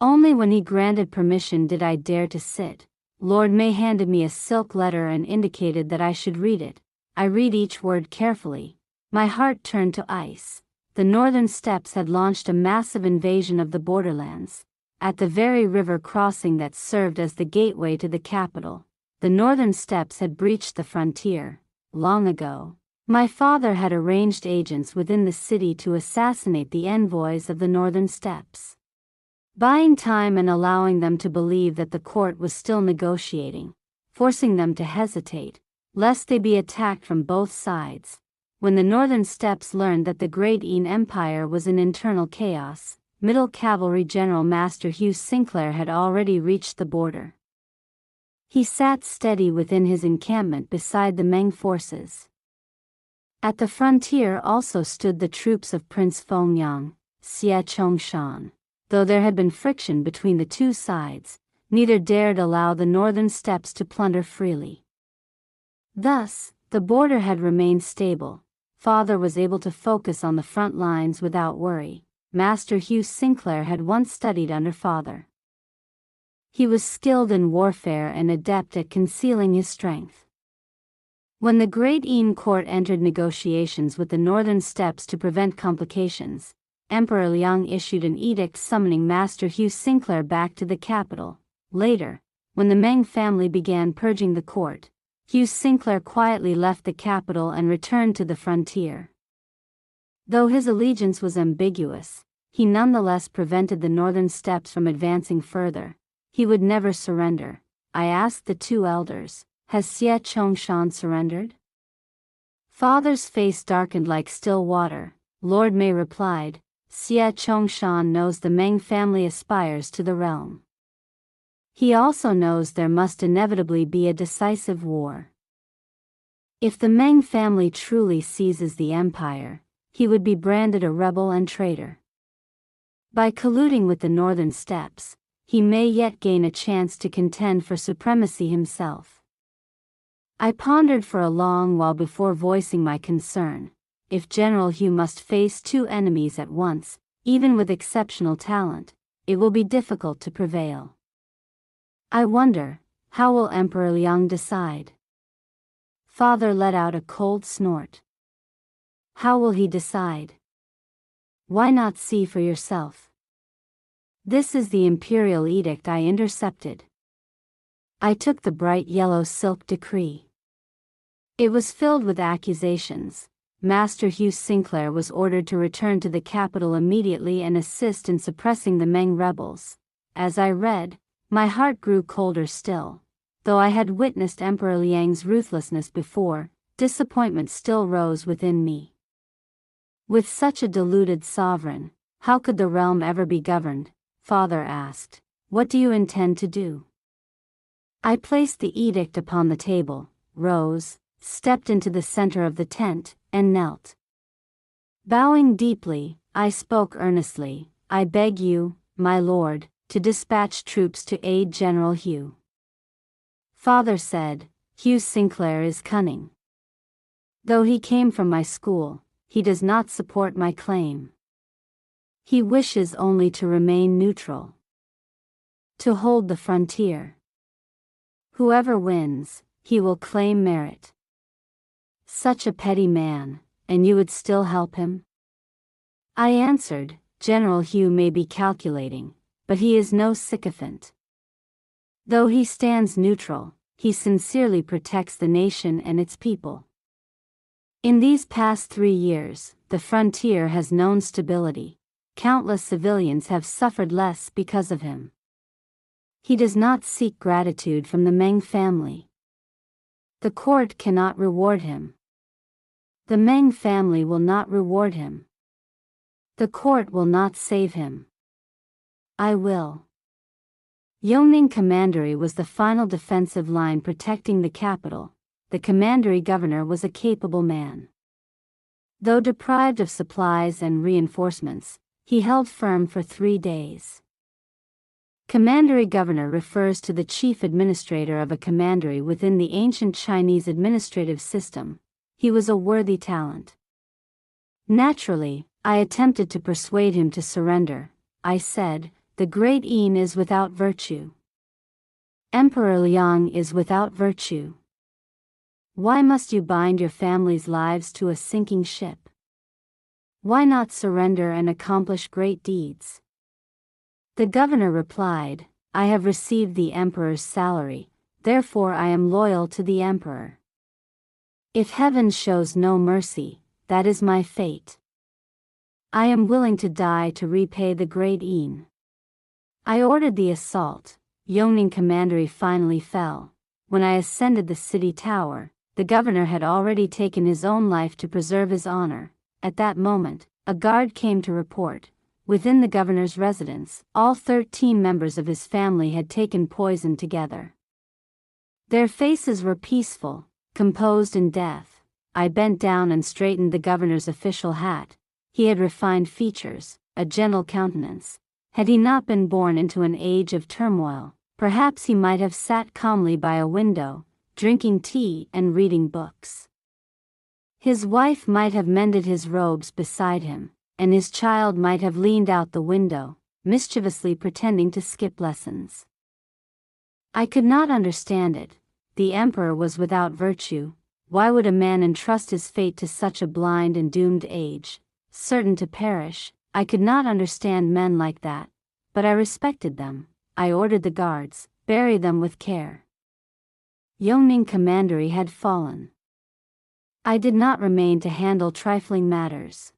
Only when he granted permission did I dare to sit. Lord Mei handed me a silk letter and indicated that I should read it. I read each word carefully. My heart turned to ice. The northern steppes had launched a massive invasion of the borderlands. At the very river crossing that served as the gateway to the capital, the northern steppes had breached the frontier. Long ago, my father had arranged agents within the city to assassinate the envoys of the northern steppes, buying time and allowing them to believe that the court was still negotiating, forcing them to hesitate, lest they be attacked from both sides. When the northern steppes learned that the Great Yin Empire was in internal chaos, Middle Cavalry General Master Hugh Sinclair had already reached the border. He sat steady within his encampment beside the Meng forces. At the frontier also stood the troops of Prince Fengyang, Xie Chongshan. Though there had been friction between the two sides, neither dared allow the northern steppes to plunder freely. Thus, the border had remained stable. Father was able to focus on the front lines without worry. Master Hugh Sinclair had once studied under father. He was skilled in warfare and adept at concealing his strength. When the Great Yin court entered negotiations with the northern steppes to prevent complications, Emperor Liang issued an edict summoning Master Hugh Sinclair back to the capital. Later, when the Meng family began purging the court, Hugh Sinclair quietly left the capital and returned to the frontier. Though his allegiance was ambiguous, he nonetheless prevented the northern steppes from advancing further. He would never surrender. I asked the 2 elders, "Has Xie Chongshan surrendered?" Father's face darkened like still water. Lord Mei replied, "Xie Chongshan knows the Meng family aspires to the realm. He also knows there must inevitably be a decisive war. If the Meng family truly seizes the empire, he would be branded a rebel and traitor. By colluding with the northern steppes, he may yet gain a chance to contend for supremacy himself." I pondered for a long while before voicing my concern. if General Hugh must face two enemies at once, even with exceptional talent, it will be difficult to prevail. I wonder, how will Emperor Liang decide? Father let out a cold snort. How will he decide? Why not see for yourself? This is the imperial edict I intercepted. I took the bright yellow silk decree. It was filled with accusations. Master Hugh Sinclair was ordered to return to the capital immediately and assist in suppressing the Meng rebels. As I read, my heart grew colder still. Though I had witnessed Emperor Liang's ruthlessness before, disappointment still rose within me. With such a deluded sovereign, how could the realm ever be governed? Father asked. What do you intend to do? I placed the edict upon the table, rose, stepped into the center of the tent, and knelt. Bowing deeply, I spoke earnestly. I beg you, my lord, to dispatch troops to aid General Hugh. Father said, Hugh Sinclair is cunning. Though he came from my school, he does not support my claim. He wishes only to remain neutral. To hold the frontier. Whoever wins, he will claim merit. Such a petty man, and you would still help him? I answered, General Hugh may be calculating, but he is no sycophant. Though he stands neutral, he sincerely protects the nation and its people. In these past 3 years, the frontier has known stability. Countless civilians have suffered less because of him. He does not seek gratitude from the Meng family. The court cannot reward him. The Meng family will not reward him. The court will not save him. I will. Yongning Commandery was the final defensive line protecting the capital. The Commandery governor was a capable man. Though deprived of supplies and reinforcements, he held firm for 3 days. Commandery governor refers to the chief administrator of a commandery within the ancient Chinese administrative system. He was a worthy talent. Naturally, I attempted to persuade him to surrender. I said, the great Yin is without virtue. Emperor Liang is without virtue. Why must you bind your family's lives to a sinking ship? Why not surrender and accomplish great deeds? The governor replied, I have received the emperor's salary, therefore I am loyal to the emperor. If heaven shows no mercy, that is my fate. I am willing to die to repay the great Yin. I ordered the assault. Yongning Commandery finally fell. When I ascended the city tower, the governor had already taken his own life to preserve his honor. At that moment, a guard came to report. Within the governor's residence, all 13 members of his family had taken poison together. Their faces were peaceful, composed in death. I bent down and straightened the governor's official hat. He had refined features, a gentle countenance. Had he not been born into an age of turmoil, perhaps he might have sat calmly by a window, drinking tea and reading books. His wife might have mended his robes beside him, and his child might have leaned out the window, mischievously pretending to skip lessons. I could not understand it. The emperor was without virtue. Why would a man entrust his fate to such a blind and doomed age, certain to perish? I could not understand men like that, but I respected them. I ordered the guards, bury them with care. Yongning Commandery had fallen. I did not remain to handle trifling matters.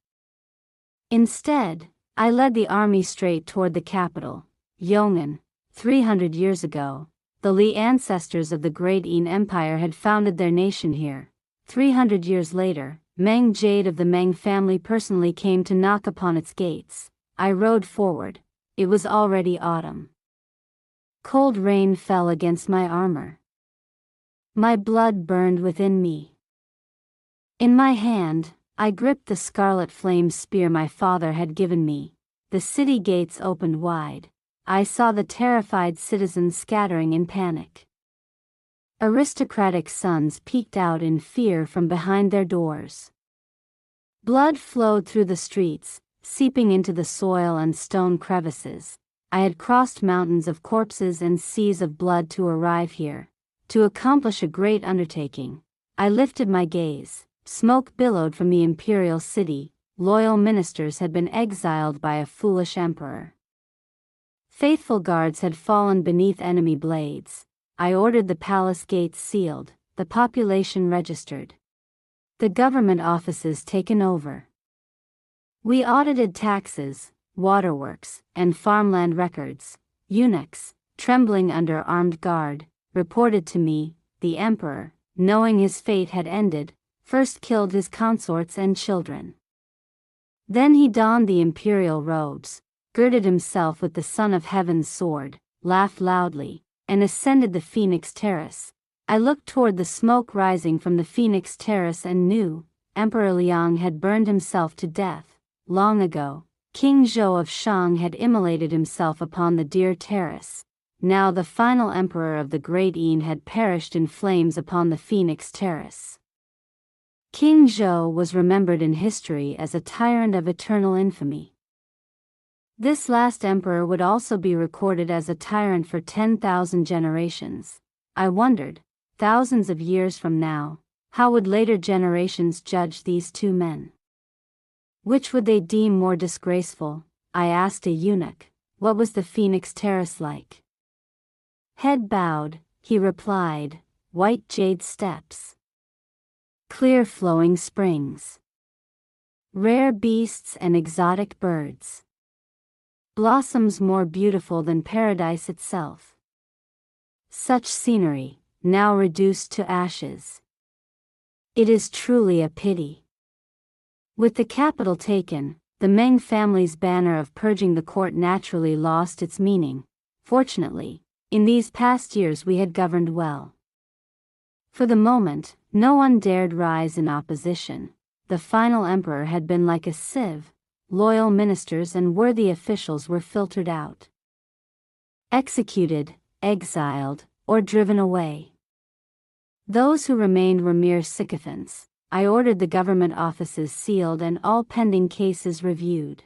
Instead, I led the army straight toward the capital, Yong'an. 300 years ago, the Li ancestors of the Great Yin Empire had founded their nation here. 300 years later, Meng Jade of the Meng family personally came to knock upon its gates. I rode forward. It was already autumn. Cold rain fell against my armor. My blood burned within me. In my hand, I gripped the scarlet flame spear my father had given me. The city gates opened wide. I saw the terrified citizens scattering in panic. Aristocratic sons peeked out in fear from behind their doors. Blood flowed through the streets, seeping into the soil and stone crevices. I had crossed mountains of corpses and seas of blood to arrive here, to accomplish a great undertaking. I lifted my gaze. Smoke billowed from the imperial city. Loyal ministers had been exiled by a foolish emperor. Faithful guards had fallen beneath enemy blades. I ordered the palace gates sealed, the population registered, the government offices taken over. We audited taxes, waterworks, and farmland records. Eunuchs, trembling under armed guard, reported to me. The emperor, knowing his fate had ended, first killed his consorts and children. Then he donned the imperial robes, girded himself with the Son of Heaven's sword, laughed loudly, and ascended the Phoenix Terrace. I looked toward the smoke rising from the Phoenix Terrace and knew, Emperor Liang had burned himself to death. Long ago, King Zhou of Shang had immolated himself upon the Deer Terrace. Now the final emperor of the Great Yin had perished in flames upon the Phoenix Terrace. King Zhou was remembered in history as a tyrant of eternal infamy. This last emperor would also be recorded as a tyrant for 10,000 generations. I wondered, thousands of years from now, how would later generations judge these two men? Which would they deem more disgraceful? I asked a eunuch. What was the Phoenix Terrace like? Head bowed, he replied, white jade steps, clear flowing springs, rare beasts and exotic birds, blossoms more beautiful than paradise itself. Such scenery, now reduced to ashes. It is truly a pity. With the capital taken, the Meng family's banner of purging the court naturally lost its meaning. Fortunately, in these past years we had governed well. For the moment, no one dared rise in opposition. The final emperor had been like a sieve. Loyal ministers and worthy officials were filtered out, executed, exiled, or driven away. Those who remained were mere sycophants. I ordered the government offices sealed and all pending cases reviewed.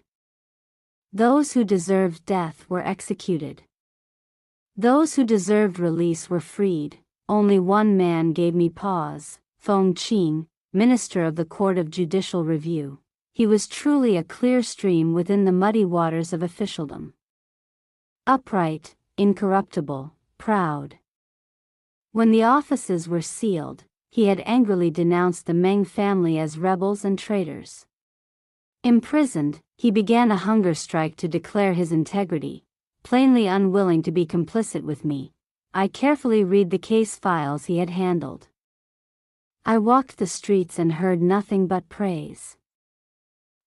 Those who deserved death were executed. Those who deserved release were freed. Only one man gave me pause, Feng Qing, minister of the Court of Judicial Review. He was truly a clear stream within the muddy waters of officialdom. Upright, incorruptible, proud. When the offices were sealed, he had angrily denounced the Meng family as rebels and traitors. Imprisoned, he began a hunger strike to declare his integrity, plainly unwilling to be complicit with me. I carefully read the case files he had handled. I walked the streets and heard nothing but praise.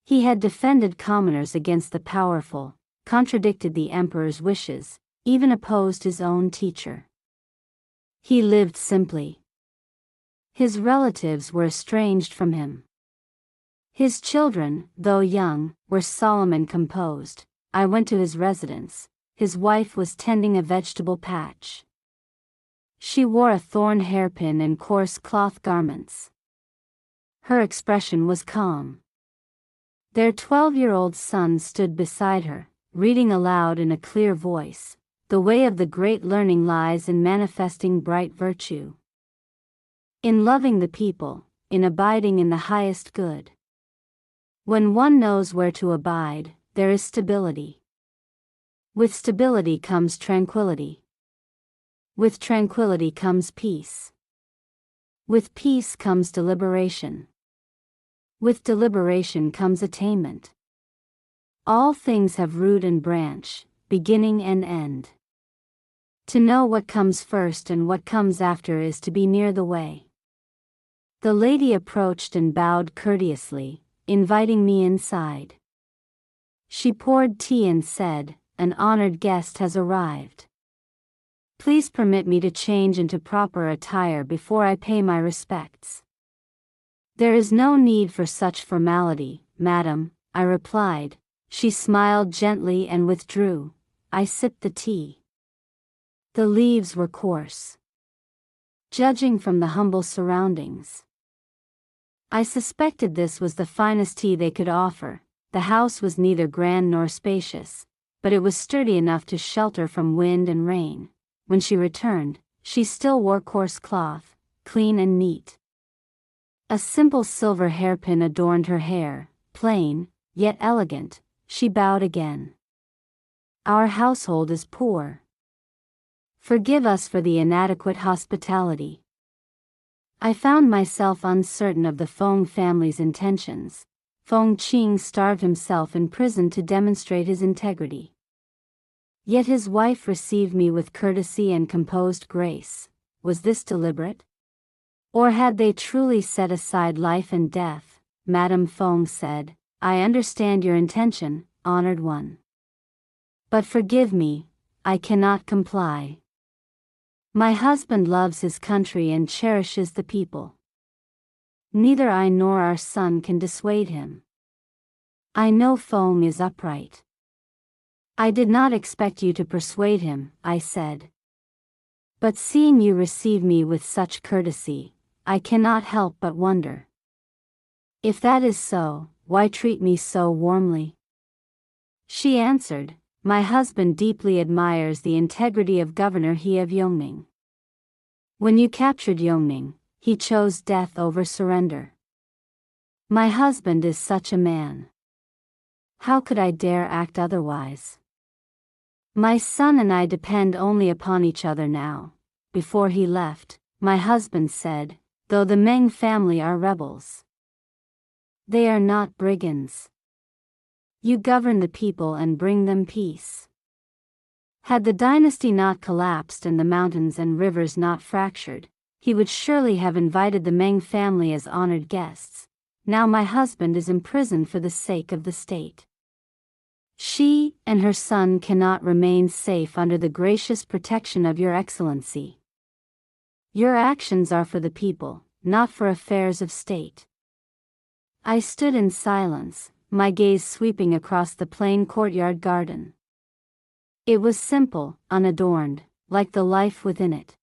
He had defended commoners against the powerful, contradicted the emperor's wishes, even opposed his own teacher. He lived simply. His relatives were estranged from him. His children, though young, were solemn and composed. I went to his residence. His wife was tending a vegetable patch. She wore a thorn hairpin and coarse cloth garments. Her expression was calm. Their 12-year-old son stood beside her, reading aloud in a clear voice. The way of the great learning lies in manifesting bright virtue, in loving the people, in abiding in the highest good. When one knows where to abide, there is stability. With stability comes tranquility. With tranquility comes peace. With peace comes deliberation. With deliberation comes attainment. All things have root and branch, beginning and end. To know what comes first and what comes after is to be near the way. The lady approached and bowed courteously, inviting me inside. She poured tea and said, "An honored guest has arrived. Please permit me to change into proper attire before I pay my respects." "There is no need for such formality, madam," I replied. She smiled gently and withdrew. I sipped the tea. The leaves were coarse. Judging from the humble surroundings, I suspected this was the finest tea they could offer. The house was neither grand nor spacious, but it was sturdy enough to shelter from wind and rain. When she returned, she still wore coarse cloth, clean and neat. A simple silver hairpin adorned her hair, plain, yet elegant. She bowed again. Our household is poor. Forgive us for the inadequate hospitality. I found myself uncertain of the Feng family's intentions. Feng Qing starved himself in prison to demonstrate his integrity. Yet his wife received me with courtesy and composed grace. Was this deliberate? Or had they truly set aside life and death? Madame Feng said, I understand your intention, honored one. But forgive me, I cannot comply. My husband loves his country and cherishes the people. Neither I nor our son can dissuade him. I know Feng is upright. I did not expect you to persuade him, I said. But seeing you receive me with such courtesy, I cannot help but wonder. If that is so, why treat me so warmly? She answered, my husband deeply admires the integrity of Governor He of Yongning. When you captured Yongning, he chose death over surrender. My husband is such a man. How could I dare act otherwise? My son and I depend only upon each other now. Before he left, my husband said, though the Meng family are rebels, they are not brigands. You govern the people and bring them peace. Had the dynasty not collapsed and the mountains and rivers not fractured, he would surely have invited the Meng family as honored guests. Now my husband is imprisoned for the sake of the state. She and her son cannot remain safe under the gracious protection of your excellency. Your actions are for the people, not for affairs of state. I stood in silence, my gaze sweeping across the plain courtyard garden. It was simple, unadorned, like the life within it.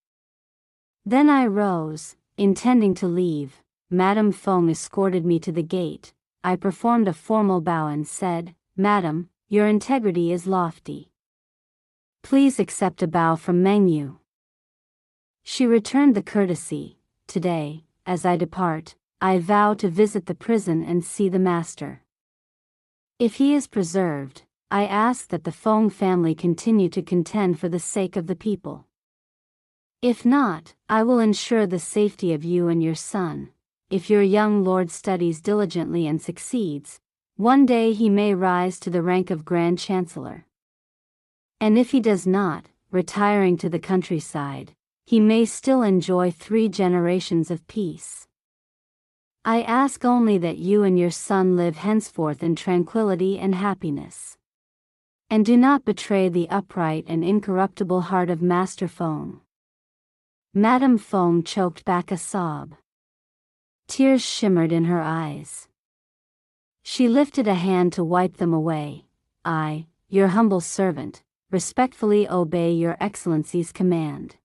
Then I rose, intending to leave. Madame Feng escorted me to the gate. I performed a formal bow and said, Madam, your integrity is lofty. Please accept a bow from Mengyu. She returned the courtesy. Today, as I depart, I vow to visit the prison and see the master. If he is preserved, I ask that the Feng family continue to contend for the sake of the people. If not, I will ensure the safety of you and your son. If your young lord studies diligently and succeeds, one day he may rise to the rank of Grand Chancellor. And if he does not, retiring to the countryside, he may still enjoy 3 generations of peace. I ask only that you and your son live henceforth in tranquility and happiness. And do not betray the upright and incorruptible heart of Master Feng. Madame Feng choked back a sob. Tears shimmered in her eyes. She lifted a hand to wipe them away. I, your humble servant, respectfully obey your excellency's command.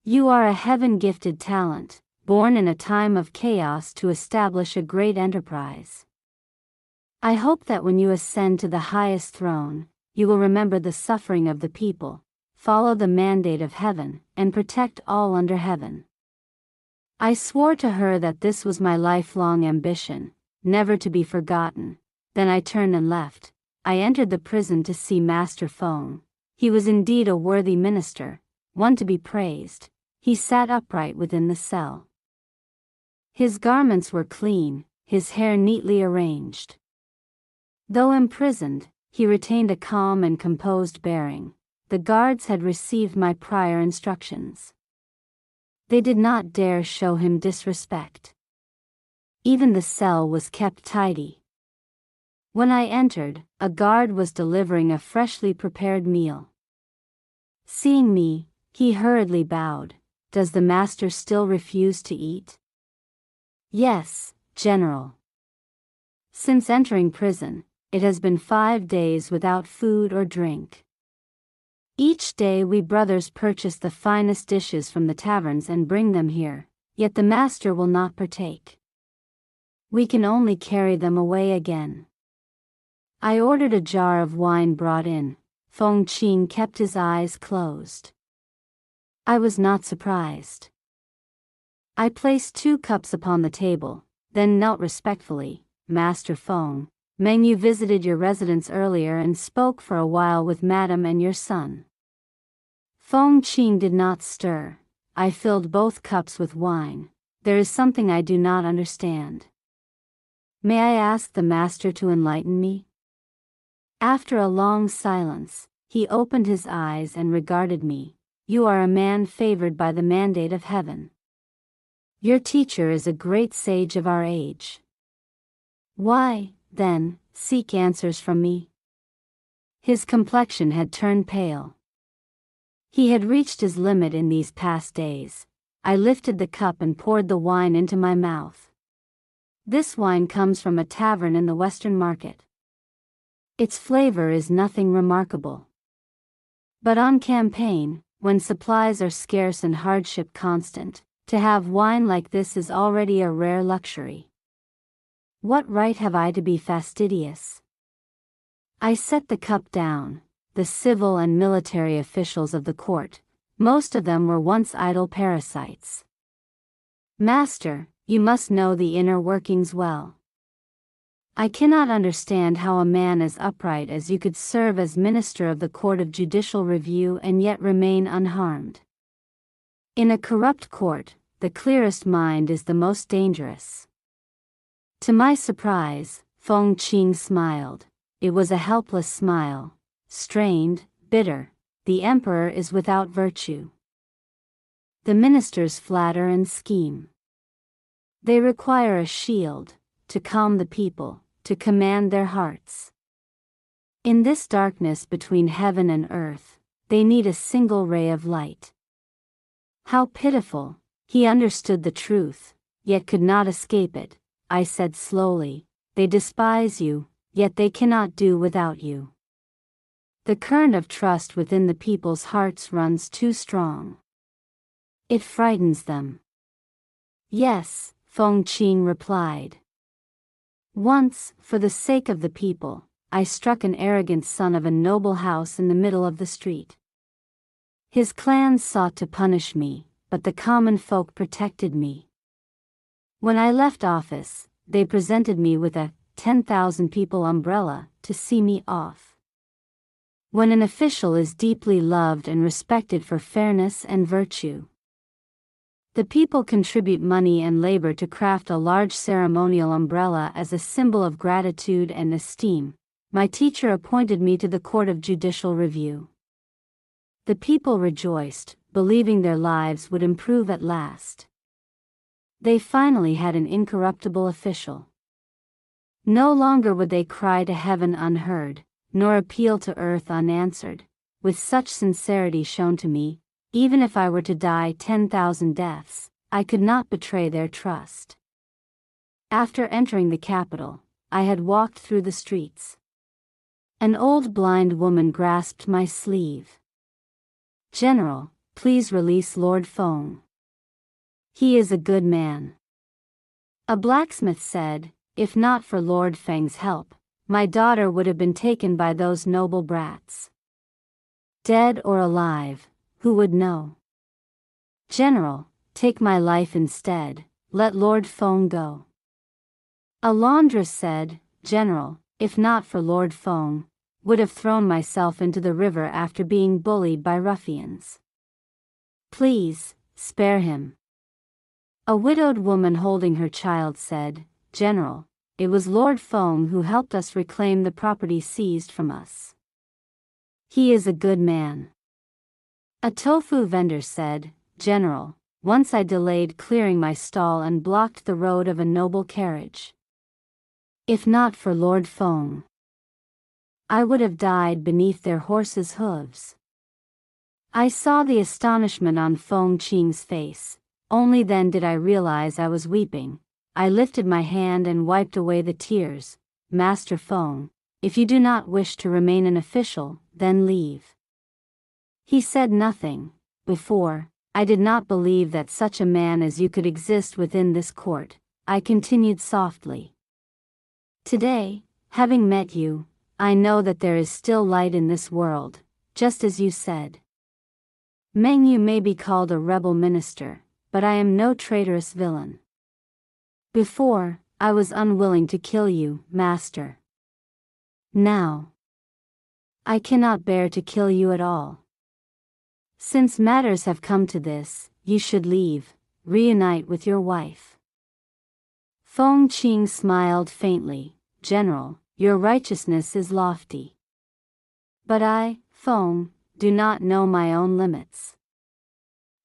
You are a heaven-gifted talent, born in a time of chaos to establish a great enterprise. I hope that when you ascend to the highest throne, you will remember the suffering of the people, follow the mandate of heaven, and protect all under heaven. I swore to her that this was my lifelong ambition, never to be forgotten. Then I turned and left. I entered the prison to see Master Feng. He was indeed a worthy minister, one to be praised. He sat upright within the cell. His garments were clean, his hair neatly arranged. Though imprisoned, he retained a calm and composed bearing. The guards had received my prior instructions. They did not dare show him disrespect. Even the cell was kept tidy. When I entered, a guard was delivering a freshly prepared meal. Seeing me, he hurriedly bowed. Does the master still refuse to eat? Yes, General. Since entering prison, it has been 5 days without food or drink. Each day we brothers purchase the finest dishes from the taverns and bring them here, yet the master will not partake. We can only carry them away again. I ordered a jar of wine brought in. Feng Qing kept his eyes closed. I was not surprised. I placed 2 cups upon the table, then knelt respectfully. Master Feng, Meng Yu visited your residence earlier and spoke for a while with Madam and your son. Feng Qing did not stir. I filled both cups with wine. There is something I do not understand. May I ask the master to enlighten me? After a long silence, he opened his eyes and regarded me. You are a man favored by the mandate of heaven. Your teacher is a great sage of our age. Why, then, seek answers from me? His complexion had turned pale. He had reached his limit in these past days. I lifted the cup and poured the wine into my mouth. This wine comes from a tavern in the Western Market. Its flavor is nothing remarkable. But on campaign, when supplies are scarce and hardship constant, to have wine like this is already a rare luxury. What right have I to be fastidious? I set the cup down. The civil and military officials of the court, most of them were once idle parasites. Master, you must know the inner workings well. I cannot understand how a man as upright as you could serve as minister of the Court of Judicial Review and yet remain unharmed. In a corrupt court, the clearest mind is the most dangerous. To my surprise, Feng Qing smiled. It was a helpless smile, strained, bitter. The emperor is without virtue. The ministers flatter and scheme. They require a shield, to calm the people, to command their hearts. In this darkness between heaven and earth, they need a single ray of light. How pitiful! He understood the truth, yet could not escape it. I said slowly, they despise you, yet they cannot do without you. The current of trust within the people's hearts runs too strong. It frightens them. Yes, Feng Qing replied. Once, for the sake of the people, I struck an arrogant son of a noble house in the middle of the street. His clans sought to punish me, but the common folk protected me. When I left office, they presented me with a 10,000 people umbrella to see me off. When an official is deeply loved and respected for fairness and virtue, the people contribute money and labor to craft a large ceremonial umbrella as a symbol of gratitude and esteem. My teacher appointed me to the Court of Judicial Review. The people rejoiced, believing their lives would improve at last. They finally had an incorruptible official. No longer would they cry to heaven unheard, nor appeal to earth unanswered. With such sincerity shown to me, even if I were to die 10,000 deaths, I could not betray their trust. After entering the capital, I had walked through the streets. An old blind woman grasped my sleeve. General, please release Lord Feng. He is a good man. A blacksmith said, if not for Lord Feng's help, my daughter would have been taken by those noble brats. Dead or alive, who would know? General, take my life instead, let Lord Feng go. A laundress said, General, if not for Lord Feng, would have thrown myself into the river after being bullied by ruffians. Please, spare him. A widowed woman holding her child said, General, it was Lord Feng who helped us reclaim the property seized from us. He is a good man. A tofu vendor said, General, once I delayed clearing my stall and blocked the road of a noble carriage. If not for Lord Feng, I would have died beneath their horses' hooves. I saw the astonishment on Feng Qing's face. Only then did I realize I was weeping. I lifted my hand and wiped away the tears. Master Feng, if you do not wish to remain an official, then leave. He said nothing. Before, I did not believe that such a man as you could exist within this court. I continued softly. Today, having met you, I know that there is still light in this world, just as you said. Meng Yu may be called a rebel minister, but I am no traitorous villain. Before, I was unwilling to kill you, master. Now, I cannot bear to kill you at all. Since matters have come to this, you should leave, reunite with your wife. Feng Qing smiled faintly. General, your righteousness is lofty. But I, Feng, do not know my own limits.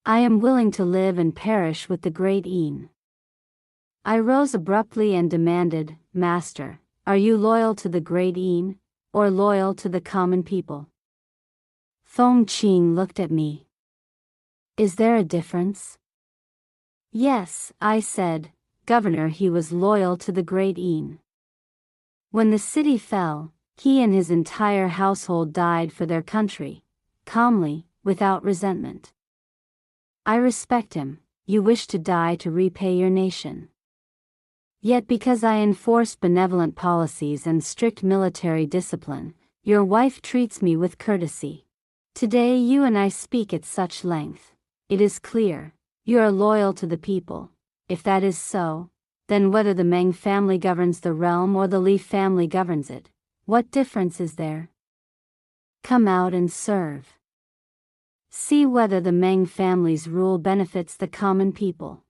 I am willing to live and perish with the great Yin. I rose abruptly and demanded, Master, are you loyal to the great Yin, or loyal to the common people? Feng Qing looked at me. Is there a difference? Yes, I said, Governor, he was loyal to the great Yin. When the city fell, he and his entire household died for their country, calmly, without resentment. I respect him. You wish to die to repay your nation. Yet because I enforce benevolent policies and strict military discipline, your wife treats me with courtesy. Today you and I speak at such length. It is clear, you are loyal to the people. If that is so, then whether the Meng family governs the realm or the Li family governs it, what difference is there? Come out and serve. See whether the Meng family's rule benefits the common people.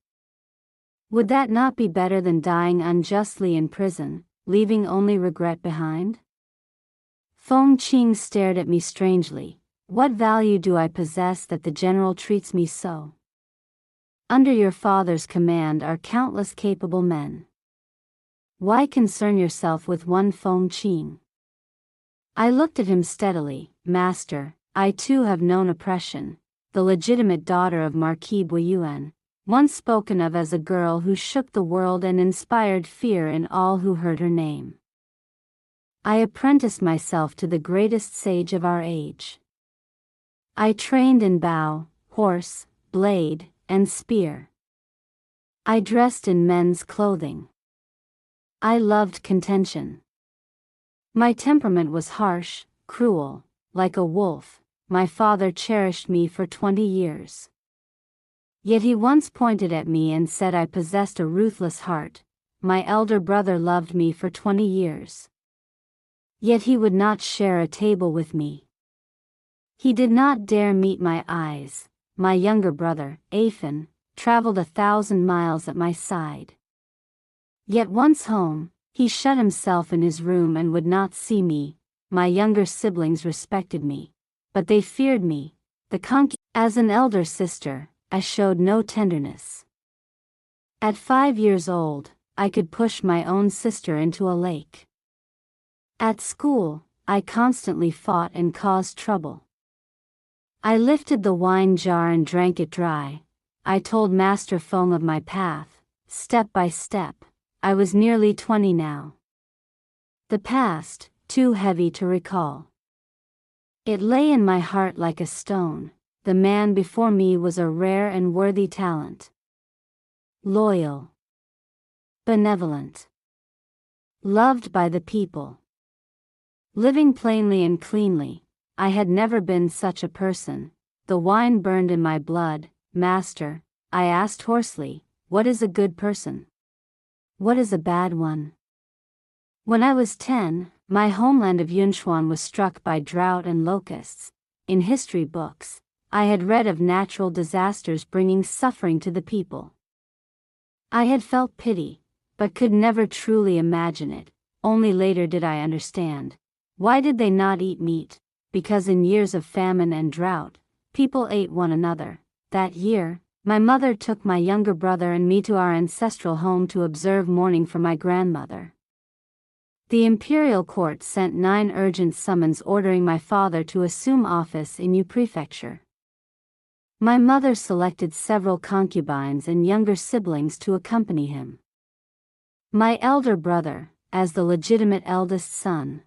Would that not be better than dying unjustly in prison, leaving only regret behind? Feng Qing stared at me strangely. What value do I possess that the general treats me so? Under your father's command are countless capable men. Why concern yourself with one Feng Qing? I looked at him steadily. Master, I too have known oppression, the legitimate daughter of Marquis Boyuan, once spoken of as a girl who shook the world and inspired fear in all who heard her name. I apprenticed myself to the greatest sage of our age. I trained in bow, horse, blade, and spear. I dressed in men's clothing. I loved contention. My temperament was harsh, cruel, like a wolf. My father cherished me for 20 years. Yet he once pointed at me and said I possessed a ruthless heart. My elder brother loved me for 20 years. Yet he would not share a table with me. He did not dare meet my eyes. My younger brother, Afin, traveled 1,000 miles at my side. Yet once home, he shut himself in his room and would not see me. My younger siblings respected me, but they feared me. As an elder sister, I showed no tenderness. At 5 years old, I could push my own sister into a lake. At school, I constantly fought and caused trouble. I lifted the wine jar and drank it dry. I told Master Feng of my path, step by step. I was nearly 20 now. The past, too heavy to recall. It lay in my heart like a stone. The man before me was a rare and worthy talent. Loyal. Benevolent. Loved by the people. Living plainly and cleanly. I had never been such a person. The wine burned in my blood. Master, I asked hoarsely, what is a good person? What is a bad one? When I was 10, my homeland of Yunchuan was struck by drought and locusts. In history books, I had read of natural disasters bringing suffering to the people. I had felt pity, but could never truly imagine it. Only later did I understand. Why did they not eat meat? Because in years of famine and drought, people ate one another. That year, my mother took my younger brother and me to our ancestral home to observe mourning for my grandmother. The imperial court sent 9 urgent summons ordering my father to assume office in Yu Prefecture. My mother selected several concubines and younger siblings to accompany him. My elder brother, as the legitimate eldest son,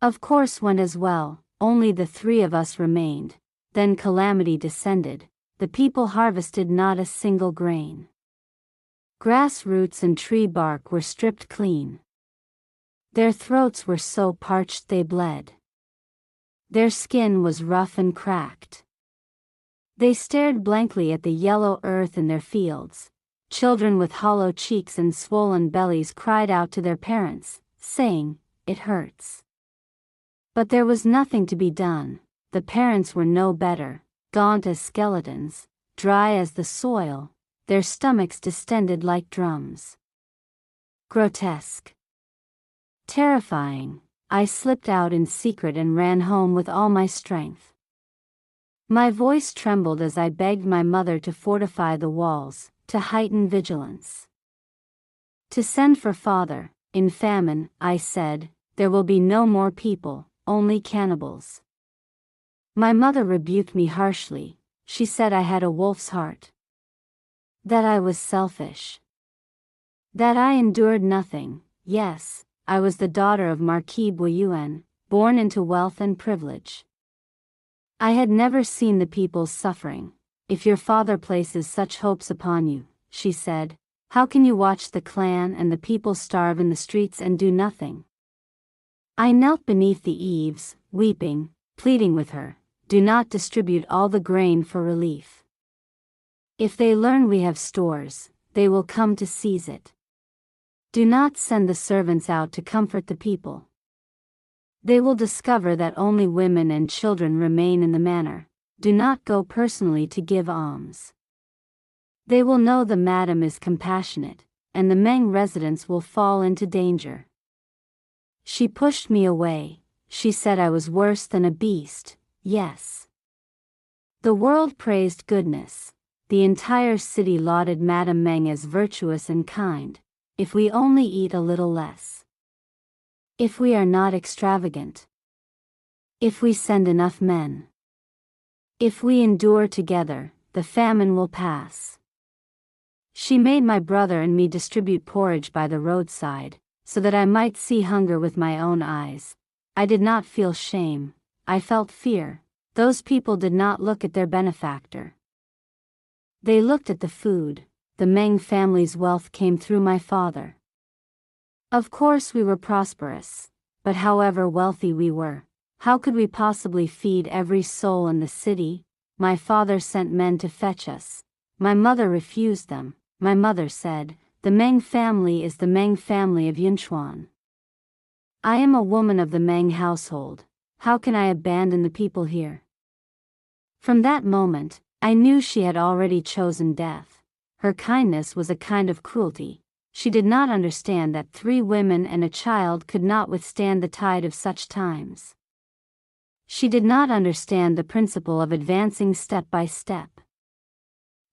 of course went as well. Only the 3 of us remained. Then calamity descended. The people harvested not a single grain. Grass roots and tree bark were stripped clean. Their throats were so parched they bled. Their skin was rough and cracked. They stared blankly at the yellow earth in their fields. Children with hollow cheeks and swollen bellies cried out to their parents, saying, "It hurts." But there was nothing to be done. The parents were no better, gaunt as skeletons, dry as the soil, their stomachs distended like drums. Grotesque. Terrifying. I slipped out in secret and ran home with all my strength. My voice trembled as I begged my mother to fortify the walls, to heighten vigilance. To send for father. In famine, I said, there will be no more people, only cannibals. My mother rebuked me harshly. She said I had a wolf's heart. That I was selfish. That I endured nothing. Yes, I was the daughter of Marquis Boyuen, born into wealth and privilege. I had never seen the people's suffering. If your father places such hopes upon you, she said, how can you watch the clan and the people starve in the streets and do nothing? I knelt beneath the eaves, weeping, pleading with her, do not distribute all the grain for relief. If they learn we have stores, they will come to seize it. Do not send the servants out to comfort the people. They will discover that only women and children remain in the manor. Do not go personally to give alms. They will know the madam is compassionate, and the Meng residents will fall into danger. She pushed me away. She said I was worse than a beast. Yes. The world praised goodness. The entire city lauded Madame Meng as virtuous and kind. If we only eat a little less. If we are not extravagant. If we send enough men. If we endure together, the famine will pass. She made my brother and me distribute porridge by the roadside, so that I might see hunger with my own eyes. I did not feel shame, I felt fear. Those people did not look at their benefactor. They looked at the food. The Meng family's wealth came through my father. Of course we were prosperous, but however wealthy we were, how could we possibly feed every soul in the city? My father sent men to fetch us. My mother refused them. My mother said, the Meng family is the Meng family of Yunchuan. I am a woman of the Meng household. How can I abandon the people here? From that moment, I knew she had already chosen death. Her kindness was a kind of cruelty. She did not understand that 3 women and a child could not withstand the tide of such times. She did not understand the principle of advancing step by step.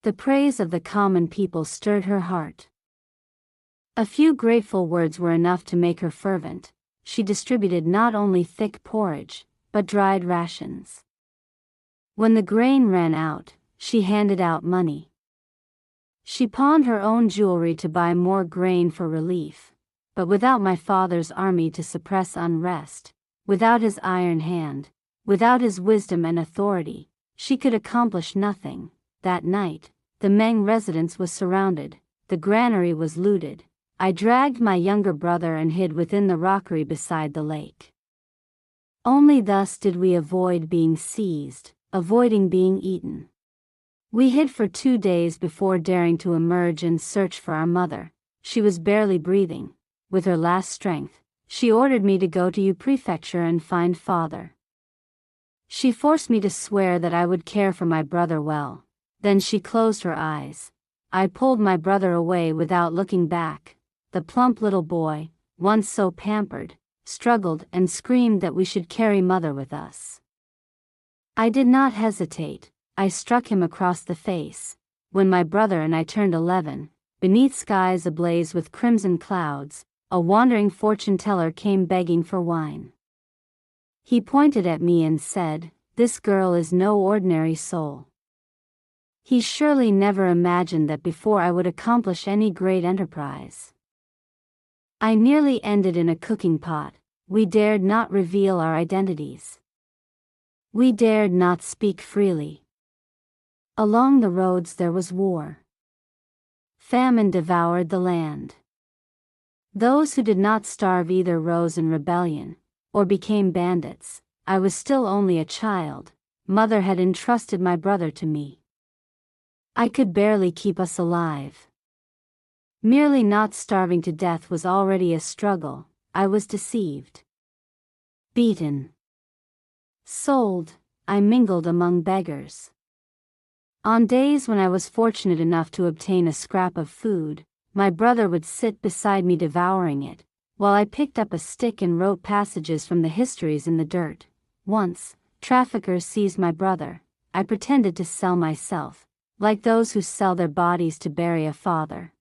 The praise of the common people stirred her heart. A few grateful words were enough to make her fervent. She distributed not only thick porridge, but dried rations. When the grain ran out, she handed out money. She pawned her own jewelry to buy more grain for relief, but without my father's army to suppress unrest, without his iron hand, without his wisdom and authority, she could accomplish nothing. That night, the Meng residence was surrounded, the granary was looted. I dragged my younger brother and hid within the rockery beside the lake. Only thus did we avoid being seized, avoiding being eaten. We hid for 2 days before daring to emerge and search for our mother. She was barely breathing. With her last strength, she ordered me to go to Yu Prefecture and find father. She forced me to swear that I would care for my brother well. Then she closed her eyes. I pulled my brother away without looking back. The plump little boy, once so pampered, struggled and screamed that we should carry mother with us. I did not hesitate. I struck him across the face. When my brother and I turned 11, beneath skies ablaze with crimson clouds, a wandering fortune-teller came begging for wine. He pointed at me and said, "This girl is no ordinary soul." He surely never imagined that before I would accomplish any great enterprise. I nearly ended in a cooking pot. We dared not reveal our identities. We dared not speak freely. Along the roads there was war. famine devoured the land. Those who did not starve either rose in rebellion, or became bandits. I was still only a child. Mother had entrusted my brother to me. I could barely keep us alive. Merely not starving to death was already a struggle. I was deceived. Beaten. Sold. I mingled among beggars. On days when I was fortunate enough to obtain a scrap of food, my brother would sit beside me devouring it, while I picked up a stick and wrote passages from the histories in the dirt. Once, traffickers seized my brother. I pretended to sell myself, like those who sell their bodies to bury a father.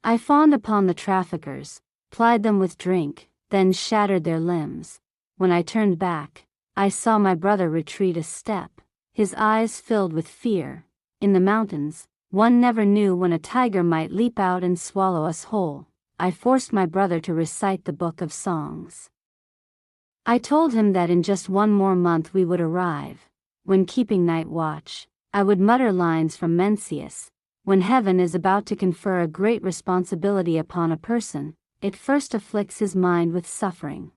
I fawned upon the traffickers, plied them with drink, then shattered their limbs. When I turned back, I saw my brother retreat a step, his eyes filled with fear. In the mountains, one never knew when a tiger might leap out and swallow us whole. I forced my brother to recite the book of songs. I told him that in just one more month we would arrive. When keeping night watch, I would mutter lines from Mencius. When heaven is about to confer a great responsibility upon a person, it first afflicts his mind with suffering,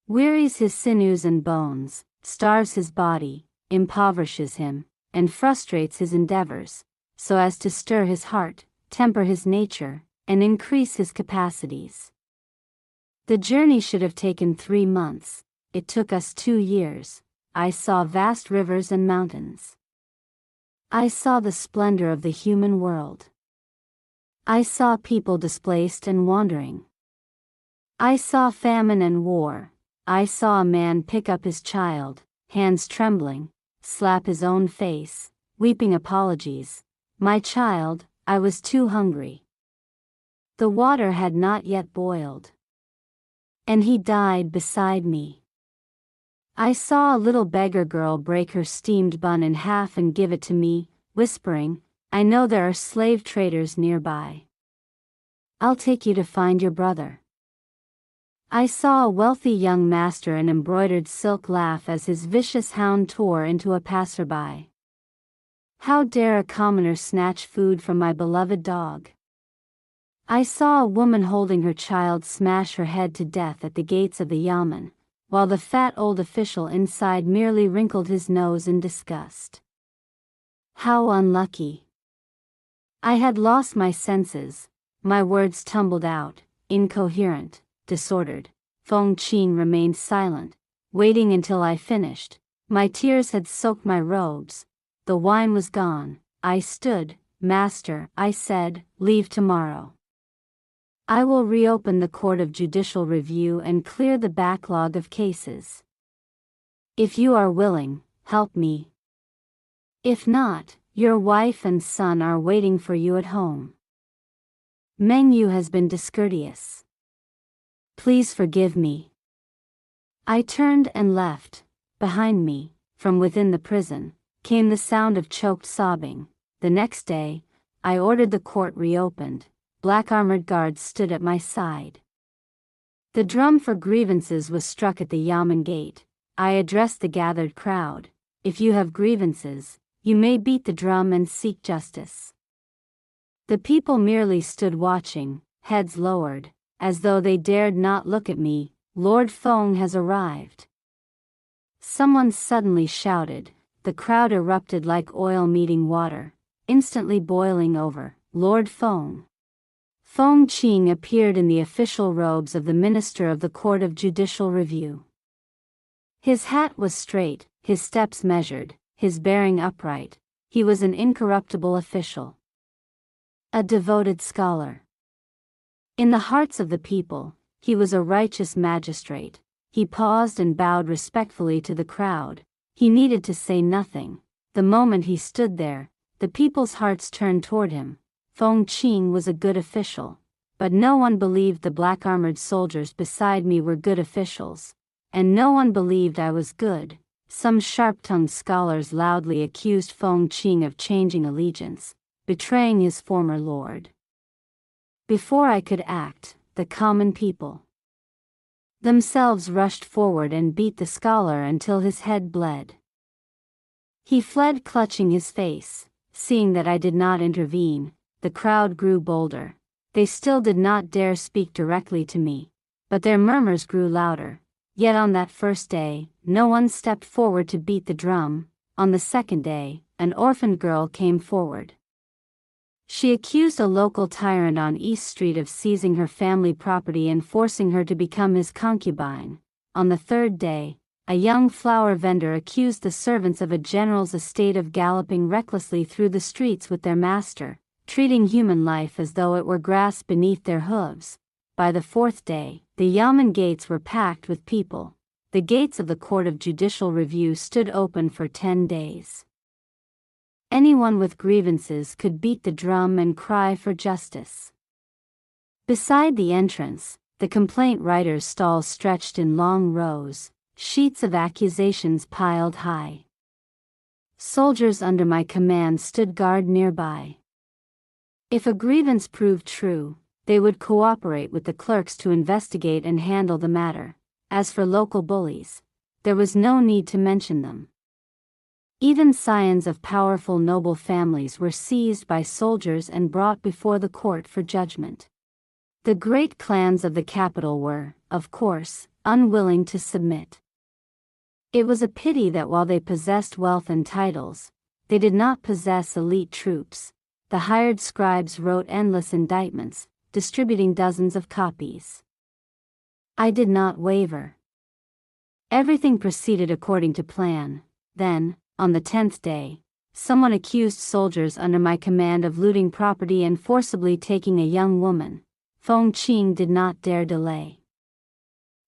wearies his sinews and bones, starves his body, impoverishes him, and frustrates his endeavors, so as to stir his heart, temper his nature, and increase his capacities. The journey should have taken 3 months. It took us 2 years. I saw vast rivers and mountains. I saw the splendor of the human world. I saw people displaced and wandering. I saw famine and war. I saw a man pick up his child, hands trembling, slap his own face, weeping apologies. My child, I was too hungry. The water had not yet boiled. And he died beside me. I saw a little beggar girl break her steamed bun in half and give it to me, whispering, "I know there are slave traders nearby. I'll take you to find your brother." I saw a wealthy young master in embroidered silk laugh as his vicious hound tore into a passerby. How dare a commoner snatch food from my beloved dog? I saw a woman holding her child smash her head to death at the gates of the yamen, while the fat old official inside merely wrinkled his nose in disgust. How unlucky! I had lost my senses. My words tumbled out, incoherent, disordered. Feng Qing remained silent, waiting until I finished. My tears had soaked my robes. The wine was gone. I stood. "Master," I said, "leave tomorrow. I will reopen the Court of Judicial Review and clear the backlog of cases. If you are willing, help me. If not, your wife and son are waiting for you at home. Meng Yu has been discourteous. Please forgive me." I turned and left. Behind me, from within the prison, came the sound of choked sobbing. The next day, I ordered the court reopened. Black armored guards stood at my side. The drum for grievances was struck at the yamen gate. I addressed the gathered crowd. "If you have grievances, you may beat the drum and seek justice." The people merely stood watching, heads lowered, as though they dared not look at me. "Lord Feng has arrived." Someone suddenly shouted. The crowd erupted like oil meeting water, instantly boiling over. "Lord Feng." Feng Qing appeared in the official robes of the Minister of the Court of Judicial Review. His hat was straight, his steps measured, his bearing upright. He was an incorruptible official, a devoted scholar. In the hearts of the people, he was a righteous magistrate. He paused and bowed respectfully to the crowd. He needed to say nothing. The moment he stood there, the people's hearts turned toward him. Feng Qing was a good official, but no one believed the black-armored soldiers beside me were good officials, and no one believed I was good. Some sharp-tongued scholars loudly accused Feng Qing of changing allegiance, betraying his former lord. Before I could act, the common people themselves rushed forward and beat the scholar until his head bled. He fled clutching his face. Seeing that I did not intervene, the crowd grew bolder. They still did not dare speak directly to me, but their murmurs grew louder. Yet on that first day, no one stepped forward to beat the drum. On the second day, an orphaned girl came forward. She accused a local tyrant on East Street of seizing her family property and forcing her to become his concubine. On the third day, a young flower vendor accused the servants of a general's estate of galloping recklessly through the streets with their master, treating human life as though it were grass beneath their hooves. By the fourth day, the Yamen gates were packed with people. The gates of the Court of Judicial Review stood open for 10 days. Anyone with grievances could beat the drum and cry for justice. Beside the entrance, the complaint writers' stalls stretched in long rows, sheets of accusations piled high. Soldiers under my command stood guard nearby. If a grievance proved true, they would cooperate with the clerks to investigate and handle the matter. As for local bullies, there was no need to mention them. Even scions of powerful noble families were seized by soldiers and brought before the court for judgment. The great clans of the capital were, of course, unwilling to submit. It was a pity that while they possessed wealth and titles, they did not possess elite troops. The hired scribes wrote endless indictments, distributing dozens of copies. I did not waver. Everything proceeded according to plan. Then, on the 10th day, someone accused soldiers under my command of looting property and forcibly taking a young woman. Feng Qing did not dare delay.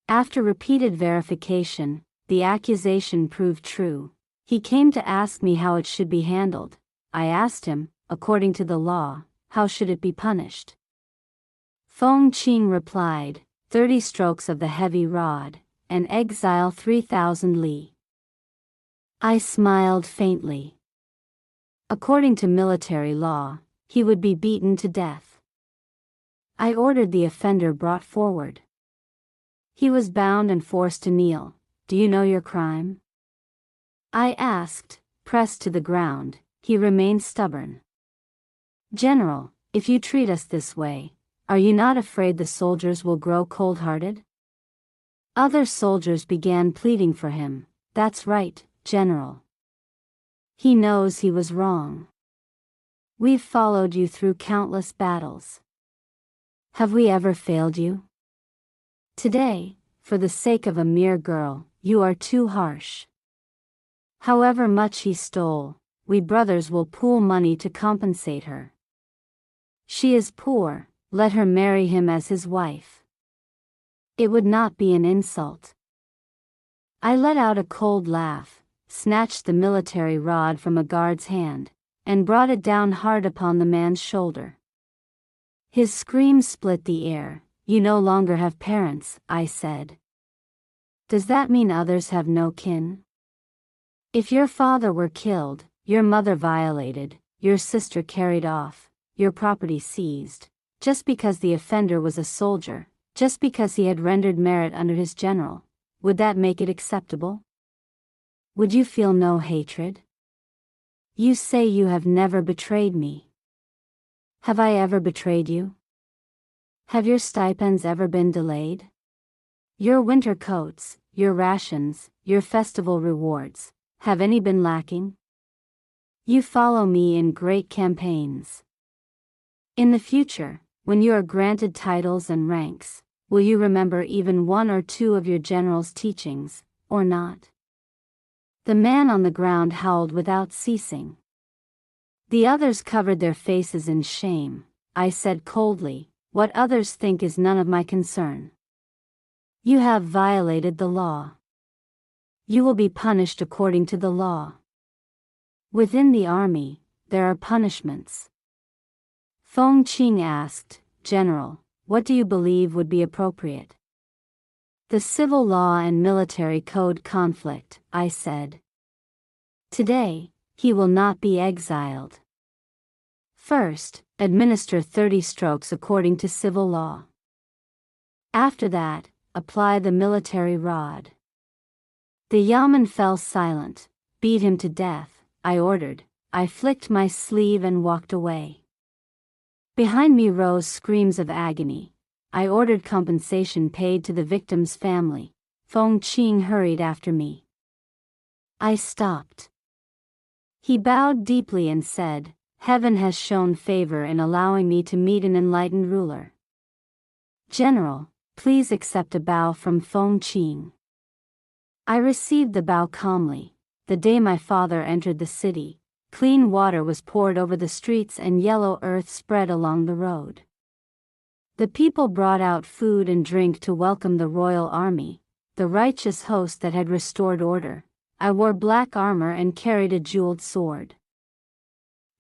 After repeated verification, the accusation proved true. He came to ask me how it should be handled. I asked him, according to the law, how should it be punished? Feng Qing replied, 30 strokes of the heavy rod, and exile 3,000 li. I smiled faintly. According to military law, he would be beaten to death. I ordered the offender brought forward. He was bound and forced to kneel. Do you know your crime? I asked, pressed to the ground. He remained stubborn. General, if you treat us this way, are you not afraid the soldiers will grow cold-hearted? Other soldiers began pleading for him. That's right, General. He knows he was wrong. We've followed you through countless battles. Have we ever failed you? Today, for the sake of a mere girl, you are too harsh. However much he stole, we brothers will pool money to compensate her. She is poor, let her marry him as his wife. It would not be an insult. I let out a cold laugh, snatched the military rod from a guard's hand, and brought it down hard upon the man's shoulder. His scream split the air. You no longer have parents, I said. Does that mean others have no kin? If your father were killed, your mother violated, your sister carried off, your property seized, just because the offender was a soldier, just because he had rendered merit under his general, would that make it acceptable? Would you feel no hatred? You say you have never betrayed me. Have I ever betrayed you? Have your stipends ever been delayed? Your winter coats, your rations, your festival rewards, have any been lacking? You follow me in great campaigns. In the future, when you are granted titles and ranks, will you remember even one or two of your general's teachings, or not? The man on the ground howled without ceasing. The others covered their faces in shame. I said coldly, what others think is none of my concern. You have violated the law. You will be punished according to the law. Within the army, there are punishments. Feng Qing asked, General, what do you believe would be appropriate? The civil law and military code conflict, I said. Today, he will not be exiled. First, administer 30 strokes according to civil law. After that, apply the military rod. The Yamen fell silent. Beat him to death, I ordered. I flicked my sleeve and walked away. Behind me rose screams of agony. I ordered compensation paid to the victim's family. Feng Qing hurried after me. I stopped. He bowed deeply and said, "Heaven has shown favor in allowing me to meet an enlightened ruler. General, please accept a bow from Feng Qing." I received the bow calmly. The day my father entered the city, clean water was poured over the streets and yellow earth spread along the road. The people brought out food and drink to welcome the royal army, the righteous host that had restored order. I wore black armor and carried a jeweled sword.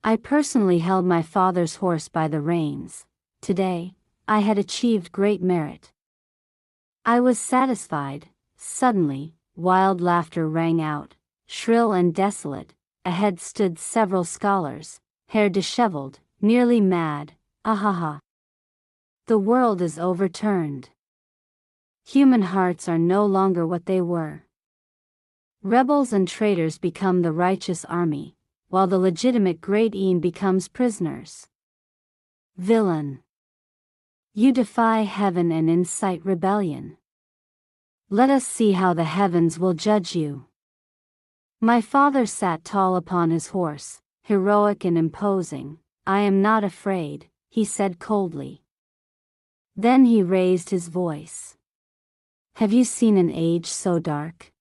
I personally held my father's horse by the reins. Today, I had achieved great merit. I was satisfied. Suddenly, wild laughter rang out, shrill and desolate. Ahead stood several scholars, hair disheveled, nearly mad. Ahaha! The world is overturned. Human hearts are no longer what they were. Rebels and traitors become the righteous army, while the legitimate great Een becomes prisoners. Villain! You defy heaven and incite rebellion. Let us see how the heavens will judge you. My father sat tall upon his horse, heroic and imposing. "I am not afraid," he said coldly. Then he raised his voice. "Have you seen an age so dark?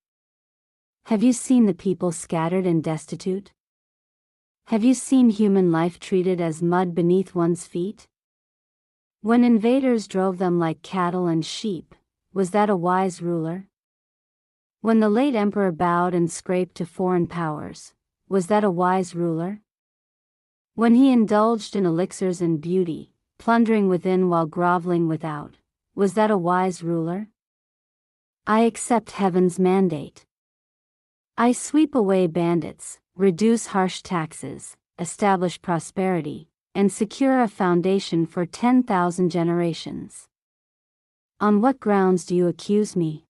Have you seen the people scattered and destitute? Have you seen human life treated as mud beneath one's feet? When invaders drove them like cattle and sheep, was that a wise ruler? When the late emperor bowed and scraped to foreign powers, was that a wise ruler? When he indulged in elixirs and beauty, plundering within while groveling without, was that a wise ruler? I accept heaven's mandate. I sweep away bandits, reduce harsh taxes, establish prosperity, and secure a foundation for 10,000 generations. On what grounds do you accuse me?"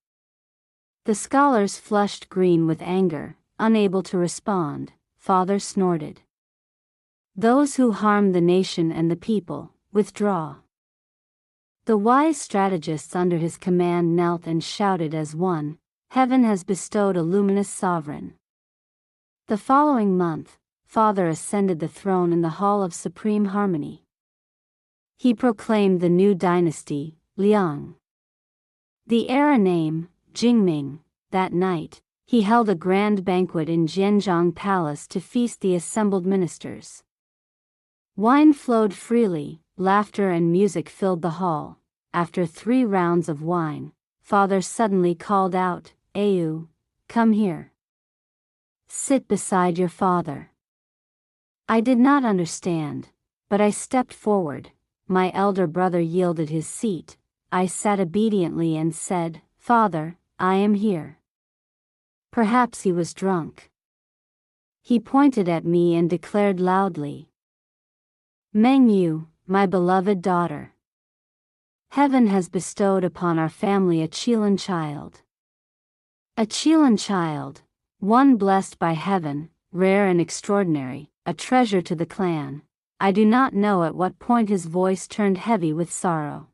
The scholars flushed green with anger, unable to respond. Father snorted. "Those who harm the nation and the people, withdraw." The wise strategists under his command knelt and shouted as one, "Heaven has bestowed a luminous sovereign." The following month, Father ascended the throne in the Hall of Supreme Harmony. He proclaimed the new dynasty, Liang. The era name, Jingming. That night, he held a grand banquet in Zhenjiang Palace to feast the assembled ministers. Wine flowed freely, laughter and music filled the hall. After 3 rounds of wine, Father suddenly called out, "Ayu, come here. Sit beside your father." I did not understand, but I stepped forward. My elder brother yielded his seat. I sat obediently and said, "Father, I am here." Perhaps he was drunk. He pointed at me and declared loudly, "Meng Yu, my beloved daughter. Heaven has bestowed upon our family a Chilan child. A Chilan child, one blessed by heaven, rare and extraordinary, a treasure to the clan." I do not know at what point his voice turned heavy with sorrow.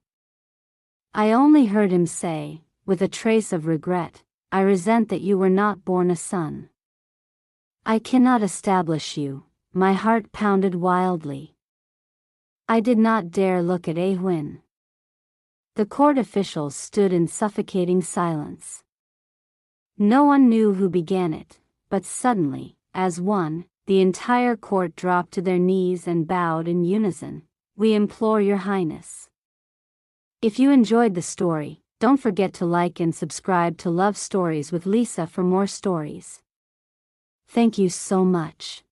I only heard him say, with a trace of regret, "I resent that you were not born a son. I cannot establish you." My heart pounded wildly. I did not dare look at Ahuin. The court officials stood in suffocating silence. No one knew who began it, but suddenly, as one, the entire court dropped to their knees and bowed in unison. "We implore your highness." If you enjoyed the story, don't forget to like and subscribe to Love Stories with Lisa for more stories. Thank you so much.